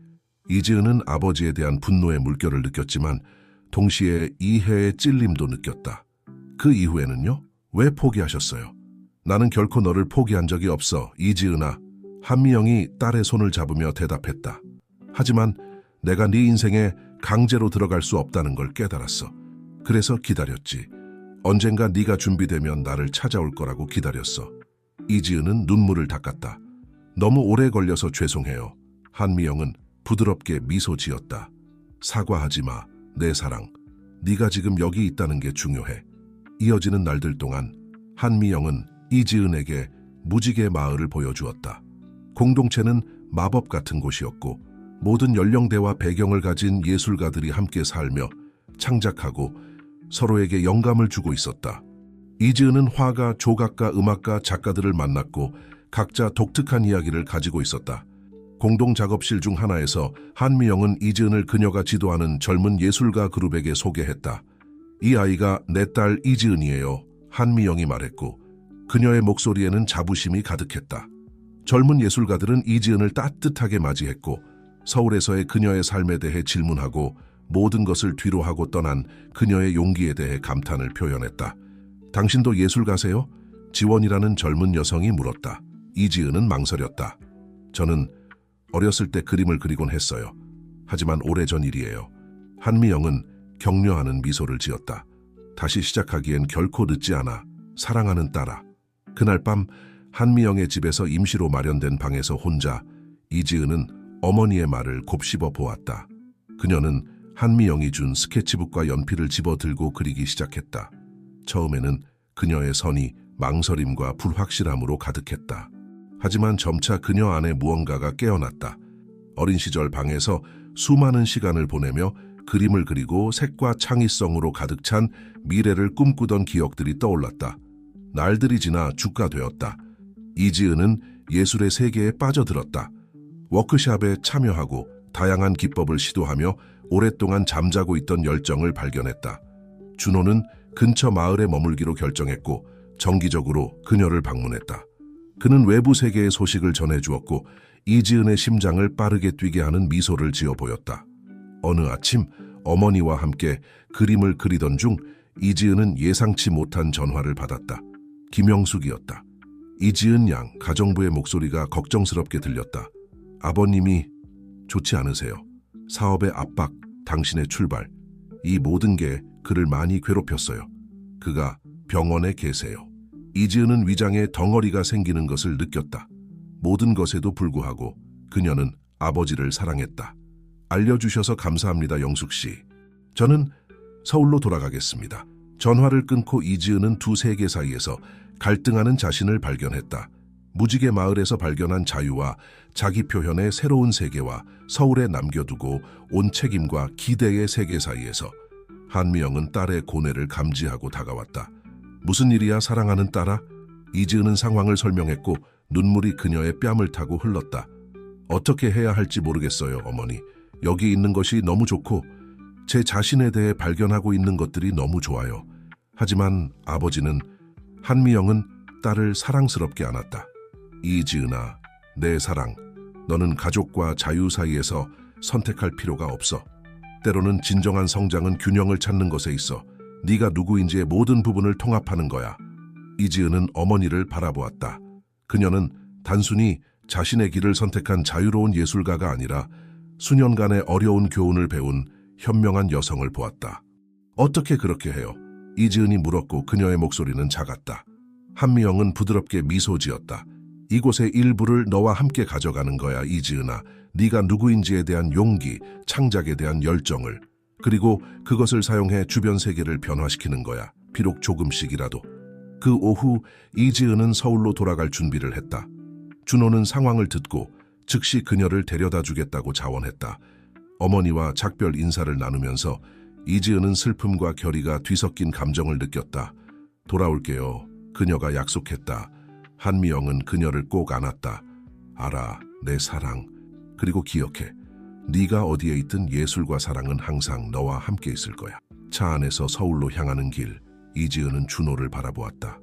이지은은 아버지에 대한 분노의 물결을 느꼈지만 동시에 이해의 찔림도 느꼈다. 그 이후에는요? 왜 포기하셨어요? 나는 결코 너를 포기한 적이 없어, 이지은아. 한미영이 딸의 손을 잡으며 대답했다. 하지만 내가 네 인생에 강제로 들어갈 수 없다는 걸 깨달았어. 그래서 기다렸지. 언젠가 네가 준비되면 나를 찾아올 거라고 기다렸어. 이지은은 눈물을 닦았다. 너무 오래 걸려서 죄송해요. 한미영은 부드럽게 미소 지었다. 사과하지 마, 내 사랑. 네가 지금 여기 있다는 게 중요해. 이어지는 날들 동안 한미영은 이지은에게 무지개 마을을 보여주었다. 공동체는 마법 같은 곳이었고 모든 연령대와 배경을 가진 예술가들이 함께 살며 창작하고 서로에게 영감을 주고 있었다. 이지은은 화가, 조각가, 음악가, 작가들을 만났고 각자 독특한 이야기를 가지고 있었다. 공동 작업실 중 하나에서 한미영은 이지은을 그녀가 지도하는 젊은 예술가 그룹에게 소개했다. 이 아이가 내 딸 이지은이에요. 한미영이 말했고 그녀의 목소리에는 자부심이 가득했다. 젊은 예술가들은 이지은을 따뜻하게 맞이했고 서울에서의 그녀의 삶에 대해 질문하고 모든 것을 뒤로하고 떠난 그녀의 용기에 대해 감탄을 표현했다. 당신도 예술가세요? 지원이라는 젊은 여성이 물었다. 이지은은 망설였다. 저는 어렸을 때 그림을 그리곤 했어요. 하지만 오래전 일이에요. 한미영은 격려하는 미소를 지었다. 다시 시작하기엔 결코 늦지 않아. 사랑하는 딸아. 그날 밤 한미영의 집에서 임시로 마련된 방에서 혼자 이지은은 어머니의 말을 곱씹어 보았다. 그녀는 한미영이 준 스케치북과 연필을 집어들고 그리기 시작했다. 처음에는 그녀의 선이 망설임과 불확실함으로 가득했다. 하지만 점차 그녀 안에 무언가가 깨어났다. 어린 시절 방에서 수많은 시간을 보내며 그림을 그리고 색과 창의성으로 가득 찬 미래를 꿈꾸던 기억들이 떠올랐다. 날들이 지나 주가 되었다. 이지은은 예술의 세계에 빠져들었다. 워크숍에 참여하고 다양한 기법을 시도하며 오랫동안 잠자고 있던 열정을 발견했다. 준호는 근처 마을에 머물기로 결정했고 정기적으로 그녀를 방문했다. 그는 외부 세계의 소식을 전해주었고 이지은의 심장을 빠르게 뛰게 하는 미소를 지어 보였다. 어느 아침 어머니와 함께 그림을 그리던 중 이지은은 예상치 못한 전화를 받았다. 김영숙이었다. 이지은 양, 가정부의 목소리가 걱정스럽게 들렸다. 아버님이 좋지 않으세요. 사업의 압박, 당신의 출발, 이 모든 게 그를 많이 괴롭혔어요. 그가 병원에 계세요. 이지은은 위장에 덩어리가 생기는 것을 느꼈다. 모든 것에도 불구하고 그녀는 아버지를 사랑했다. 알려주셔서 감사합니다, 영숙 씨. 저는 서울로 돌아가겠습니다. 전화를 끊고 이지은은 두 세계 사이에서 갈등하는 자신을 발견했다. 무지개 마을에서 발견한 자유와 자기 표현의 새로운 세계와 서울에 남겨두고 온 책임과 기대의 세계 사이에서 한미영은 딸의 고뇌를 감지하고 다가왔다. 무슨 일이야, 사랑하는 딸아? 이지은은 상황을 설명했고 눈물이 그녀의 뺨을 타고 흘렀다. 어떻게 해야 할지 모르겠어요, 어머니. 여기 있는 것이 너무 좋고 제 자신에 대해 발견하고 있는 것들이 너무 좋아요. 하지만 아버지는, 한미영은 딸을 사랑스럽게 안았다. 이지은아, 내 사랑, 너는 가족과 자유 사이에서 선택할 필요가 없어. 때로는 진정한 성장은 균형을 찾는 것에 있어. 네가 누구인지의 모든 부분을 통합하는 거야. 이지은은 어머니를 바라보았다. 그녀는 단순히 자신의 길을 선택한 자유로운 예술가가 아니라 수년간의 어려운 교훈을 배운 현명한 여성을 보았다. 어떻게 그렇게 해요? 이지은이 물었고 그녀의 목소리는 작았다. 한미영은 부드럽게 미소 지었다. 이곳의 일부를 너와 함께 가져가는 거야, 이지은아. 네가 누구인지에 대한 용기, 창작에 대한 열정을, 그리고 그것을 사용해 주변 세계를 변화시키는 거야. 비록 조금씩이라도. 그 오후 이지은은 서울로 돌아갈 준비를 했다. 준호는 상황을 듣고 즉시 그녀를 데려다 주겠다고 자원했다. 어머니와 작별 인사를 나누면서 이지은은 슬픔과 결의가 뒤섞인 감정을 느꼈다. 돌아올게요. 그녀가 약속했다. 한미영은 그녀를 꼭 안았다. 알아, 내 사랑. 그리고 기억해. 네가 어디에 있든 예술과 사랑은 항상 너와 함께 있을 거야. 차 안에서 서울로 향하는 길, 이지은은 준호를 바라보았다.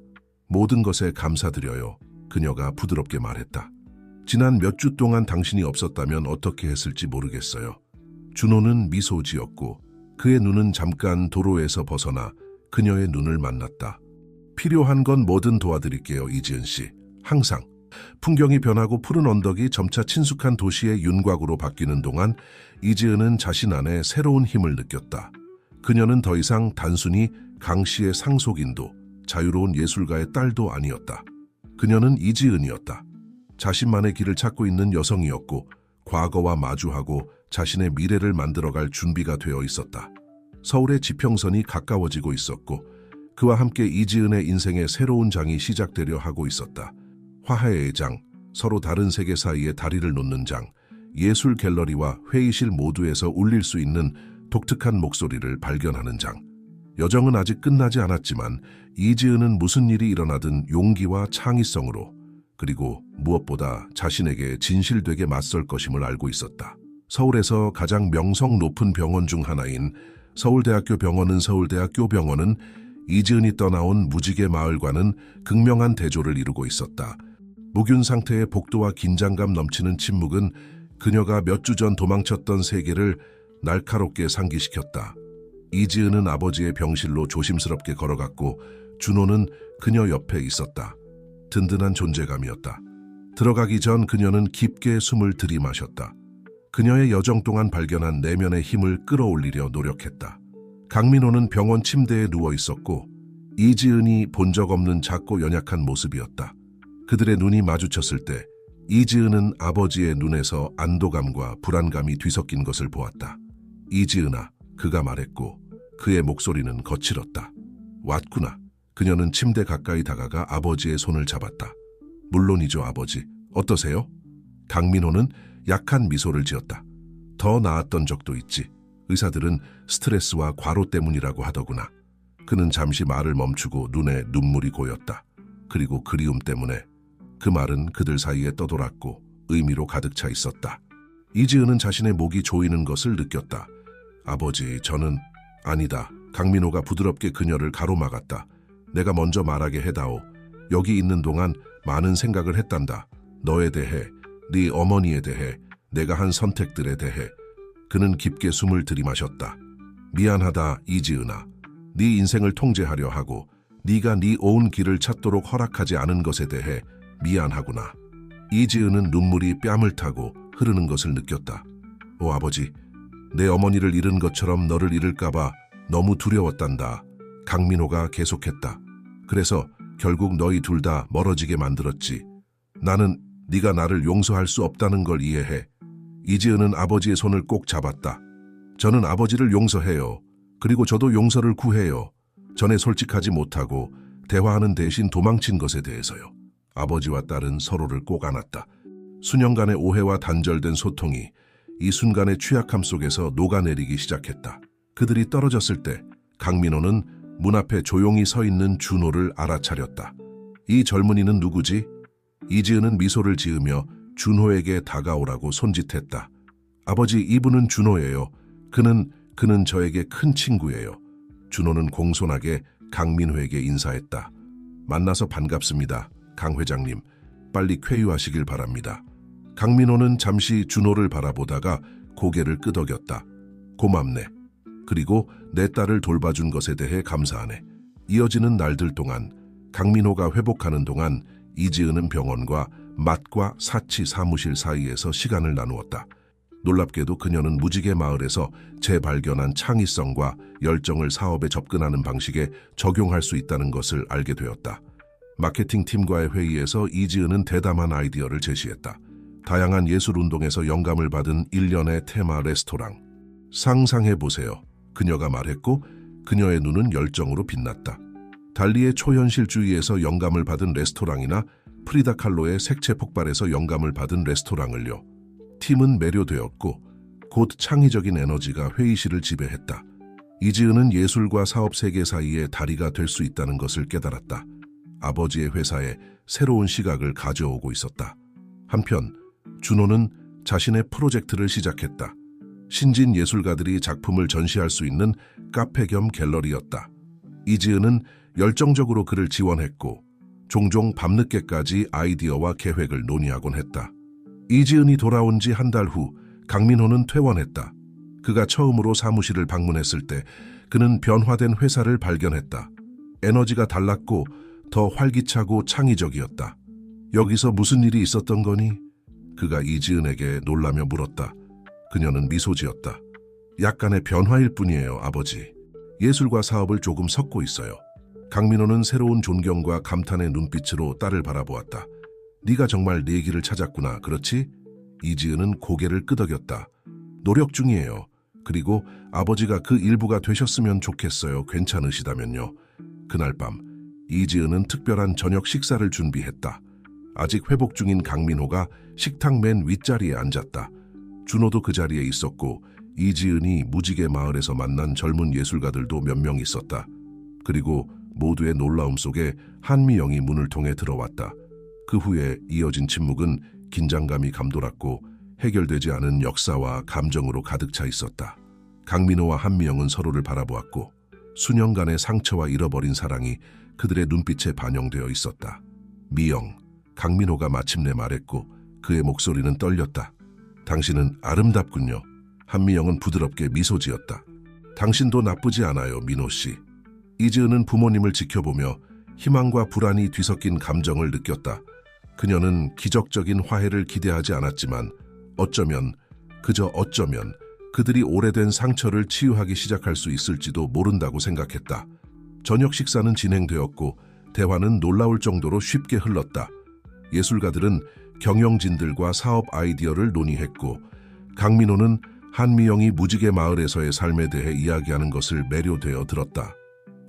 모든 것에 감사드려요. 그녀가 부드럽게 말했다. 지난 몇 주 동안 당신이 없었다면 어떻게 했을지 모르겠어요. 준호는 미소 지었고 그의 눈은 잠깐 도로에서 벗어나 그녀의 눈을 만났다. 필요한 건 뭐든 도와드릴게요, 이지은 씨. 항상. 풍경이 변하고 푸른 언덕이 점차 친숙한 도시의 윤곽으로 바뀌는 동안 이지은은 자신 안에 새로운 힘을 느꼈다. 그녀는 더 이상 단순히 강 씨의 상속인도, 자유로운 예술가의 딸도 아니었다. 그녀는 이지은이었다. 자신만의 길을 찾고 있는 여성이었고 과거와 마주하고 자신의 미래를 만들어갈 준비가 되어 있었다. 서울의 지평선이 가까워지고 있었고 그와 함께 이지은의 인생의 새로운 장이 시작되려 하고 있었다. 화해의 장, 서로 다른 세계 사이에 다리를 놓는 장, 예술 갤러리와 회의실 모두에서 울릴 수 있는 독특한 목소리를 발견하는 장. 여정은 아직 끝나지 않았지만 이지은은 무슨 일이 일어나든 용기와 창의성으로, 그리고 무엇보다 자신에게 진실되게 맞설 것임을 알고 있었다. 서울에서 가장 명성 높은 병원 중 하나인 서울대학교 병원은 이지은이 떠나온 무지개 마을과는 극명한 대조를 이루고 있었다. 무균 상태의 복도와 긴장감 넘치는 침묵은 그녀가 몇 주 전 도망쳤던 세계를 날카롭게 상기시켰다. 이지은은 아버지의 병실로 조심스럽게 걸어갔고 준호는 그녀 옆에 있었다. 든든한 존재감이었다. 들어가기 전 그녀는 깊게 숨을 들이마셨다. 그녀의 여정 동안 발견한 내면의 힘을 끌어올리려 노력했다. 강민호는 병원 침대에 누워 있었고 이지은이 본 적 없는 작고 연약한 모습이었다. 그들의 눈이 마주쳤을 때 이지은은 아버지의 눈에서 안도감과 불안감이 뒤섞인 것을 보았다. 이지은아, 그가 말했고 그의 목소리는 거칠었다. 왔구나. 그녀는 침대 가까이 다가가 아버지의 손을 잡았다. 물론이죠, 아버지. 어떠세요? 강민호는 약한 미소를 지었다. 더 나았던 적도 있지. 의사들은 스트레스와 과로 때문이라고 하더구나. 그는 잠시 말을 멈추고 눈에 눈물이 고였다. 그리고 그리움 때문에. 그 말은 그들 사이에 떠돌았고 의미로 가득 차 있었다. 이지은은 자신의 목이 조이는 것을 느꼈다. 아버지, 저는... 아니다. 강민호가 부드럽게 그녀를 가로막았다. 내가 먼저 말하게 해다오. 여기 있는 동안 많은 생각을 했단다. 너에 대해, 네 어머니에 대해, 내가 한 선택들에 대해. 그는 깊게 숨을 들이마셨다. 미안하다, 이지은아. 네 인생을 통제하려 하고 네가 네 온 길을 찾도록 허락하지 않은 것에 대해 미안하구나. 이지은은 눈물이 뺨을 타고 흐르는 것을 느꼈다. 오 아버지, 내 어머니를 잃은 것처럼 너를 잃을까봐 너무 두려웠단다. 강민호가 계속했다. 그래서 결국 너희 둘 다 멀어지게 만들었지. 나는 네가 나를 용서할 수 없다는 걸 이해해. 이지은은 아버지의 손을 꼭 잡았다. 저는 아버지를 용서해요. 그리고 저도 용서를 구해요. 전에 솔직하지 못하고 대화하는 대신 도망친 것에 대해서요. 아버지와 딸은 서로를 꼭 안았다. 수년간의 오해와 단절된 소통이 이 순간의 취약함 속에서 녹아내리기 시작했다. 그들이 떨어졌을 때 강민호는 문 앞에 조용히 서 있는 준호를 알아차렸다. 이 젊은이는 누구지? 이지은은 미소를 지으며 준호에게 다가오라고 손짓했다. 아버지, 이분은 준호예요. 그는 저에게 큰 친구예요. 준호는 공손하게 강민호에게 인사했다. 만나서 반갑습니다. 강 회장님, 빨리 쾌유하시길 바랍니다. 강민호는 잠시 준호를 바라보다가 고개를 끄덕였다. 고맙네. 그리고 내 딸을 돌봐준 것에 대해 감사하네. 이어지는 날들 동안, 강민호가 회복하는 동안 이지은은 병원과 맛과 사치 사무실 사이에서 시간을 나누었다. 놀랍게도 그녀는 무지개 마을에서 재발견한 창의성과 열정을 사업에 접근하는 방식에 적용할 수 있다는 것을 알게 되었다. 마케팅 팀과의 회의에서 이지은은 대담한 아이디어를 제시했다. 다양한 예술 운동에서 영감을 받은 일련의 테마 레스토랑. 상상해보세요. 그녀가 말했고 그녀의 눈은 열정으로 빛났다. 달리의 초현실주의에서 영감을 받은 레스토랑이나 프리다 칼로의 색채 폭발에서 영감을 받은 레스토랑을요. 팀은 매료되었고 곧 창의적인 에너지가 회의실을 지배했다. 이지은은 예술과 사업 세계 사이의 다리가 될 수 있다는 것을 깨달았다. 아버지의 회사에 새로운 시각을 가져오고 있었다. 한편 준호는 자신의 프로젝트를 시작했다. 신진 예술가들이 작품을 전시할 수 있는 카페 겸 갤러리였다. 이지은은 열정적으로 그를 지원했고 종종 밤늦게까지 아이디어와 계획을 논의하곤 했다. 이지은이 돌아온 지 한 달 후 강민호는 퇴원했다. 그가 처음으로 사무실을 방문했을 때 그는 변화된 회사를 발견했다. 에너지가 달랐고 더 활기차고 창의적이었다. 여기서 무슨 일이 있었던 거니? 그가 이지은에게 놀라며 물었다. 그녀는 미소 지었다. 약간의 변화일 뿐이에요, 아버지. 예술과 사업을 조금 섞고 있어요. 강민호는 새로운 존경과 감탄의 눈빛으로 딸을 바라보았다. 네가 정말 네 길을 찾았구나, 그렇지? 이지은은 고개를 끄덕였다. 노력 중이에요. 그리고 아버지가 그 일부가 되셨으면 좋겠어요. 괜찮으시다면요. 그날 밤 이지은은 특별한 저녁 식사를 준비했다. 아직 회복 중인 강민호가 식탁 맨 윗자리에 앉았다. 준호도 그 자리에 있었고 이지은이 무지개 마을에서 만난 젊은 예술가들도 몇 명 있었다. 그리고 모두의 놀라움 속에 한미영이 문을 통해 들어왔다. 그 후에 이어진 침묵은 긴장감이 감돌았고 해결되지 않은 역사와 감정으로 가득 차 있었다. 강민호와 한미영은 서로를 바라보았고 수년간의 상처와 잃어버린 사랑이 그들의 눈빛에 반영되어 있었다. 미영, 강민호가 마침내 말했고 그의 목소리는 떨렸다. 당신은 아름답군요. 한미영은 부드럽게 미소 지었다. 당신도 나쁘지 않아요, 민호 씨. 이지은은 부모님을 지켜보며 희망과 불안이 뒤섞인 감정을 느꼈다. 그녀는 기적적인 화해를 기대하지 않았지만 어쩌면, 그저 어쩌면 그들이 오래된 상처를 치유하기 시작할 수 있을지도 모른다고 생각했다. 저녁 식사는 진행되었고 대화는 놀라울 정도로 쉽게 흘렀다. 예술가들은 경영진들과 사업 아이디어를 논의했고 강민호는 한미영이 무지개 마을에서의 삶에 대해 이야기하는 것을 매료되어 들었다.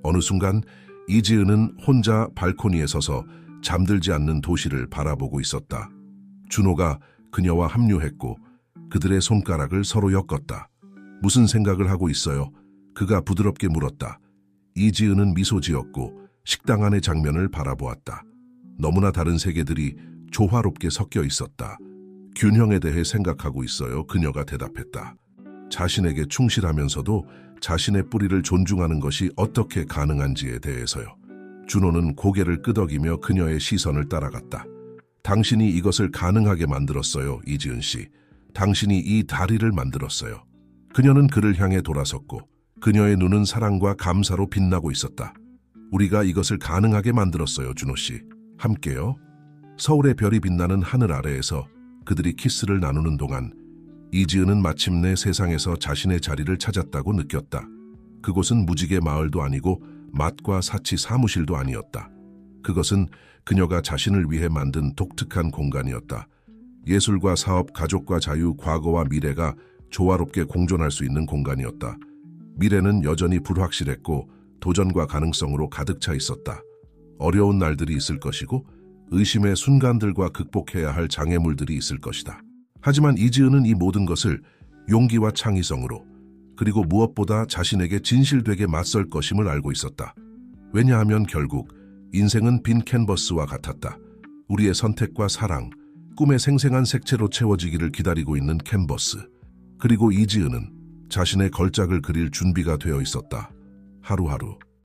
어느 순간 이지은은 혼자 발코니에 서서 잠들지 않는 도시를 바라보고 있었다. 준호가 그녀와 합류했고 그들의 손가락을 서로 엮었다. 무슨 생각을 하고 있어요? 그가 부드럽게 물었다. 이지은은 미소 지었고 식당 안의 장면을 바라보았다. 너무나 다른 세계들이 조화롭게 섞여 있었다. 균형에 대해 생각하고 있어요. 그녀가 대답했다. 자신에게 충실하면서도 자신의 뿌리를 존중하는 것이 어떻게 가능한지에 대해서요. 준호는 고개를 끄덕이며 그녀의 시선을 따라갔다. 당신이 이것을 가능하게 만들었어요, 이지은 씨. 당신이 이 다리를 만들었어요. 그녀는 그를 향해 돌아섰고 그녀의 눈은 사랑과 감사로 빛나고 있었다. 우리가 이것을 가능하게 만들었어요, 준호 씨. 함께요. 서울의 별이 빛나는 하늘 아래에서 그들이 키스를 나누는 동안 이지은은 마침내 세상에서 자신의 자리를 찾았다고 느꼈다. 그곳은 무지개 마을도 아니고 맛과 사치 사무실도 아니었다. 그것은 그녀가 자신을 위해 만든 독특한 공간이었다. 예술과 사업, 가족과 자유, 과거와 미래가 조화롭게 공존할 수 있는 공간이었다. 미래는 여전히 불확실했고 도전과 가능성으로 가득 차 있었다. 어려운 날들이 있을 것이고 의심의 순간들과 극복해야 할 장애물들이 있을 것이다. 하지만 이지은은 이 모든 것을 용기와 창의성으로 그리고 무엇보다 자신에게 진실되게 맞설 것임을 알고 있었다. 왜냐하면 결국 인생은 빈 캔버스와 같았다. 우리의 선택과 사랑, 꿈의 생생한 색채로 채워지기를 기다리고 있는 캔버스. 그리고 이지은은 자신의 걸작을 그릴 준비가 되어 있었다. 하루하루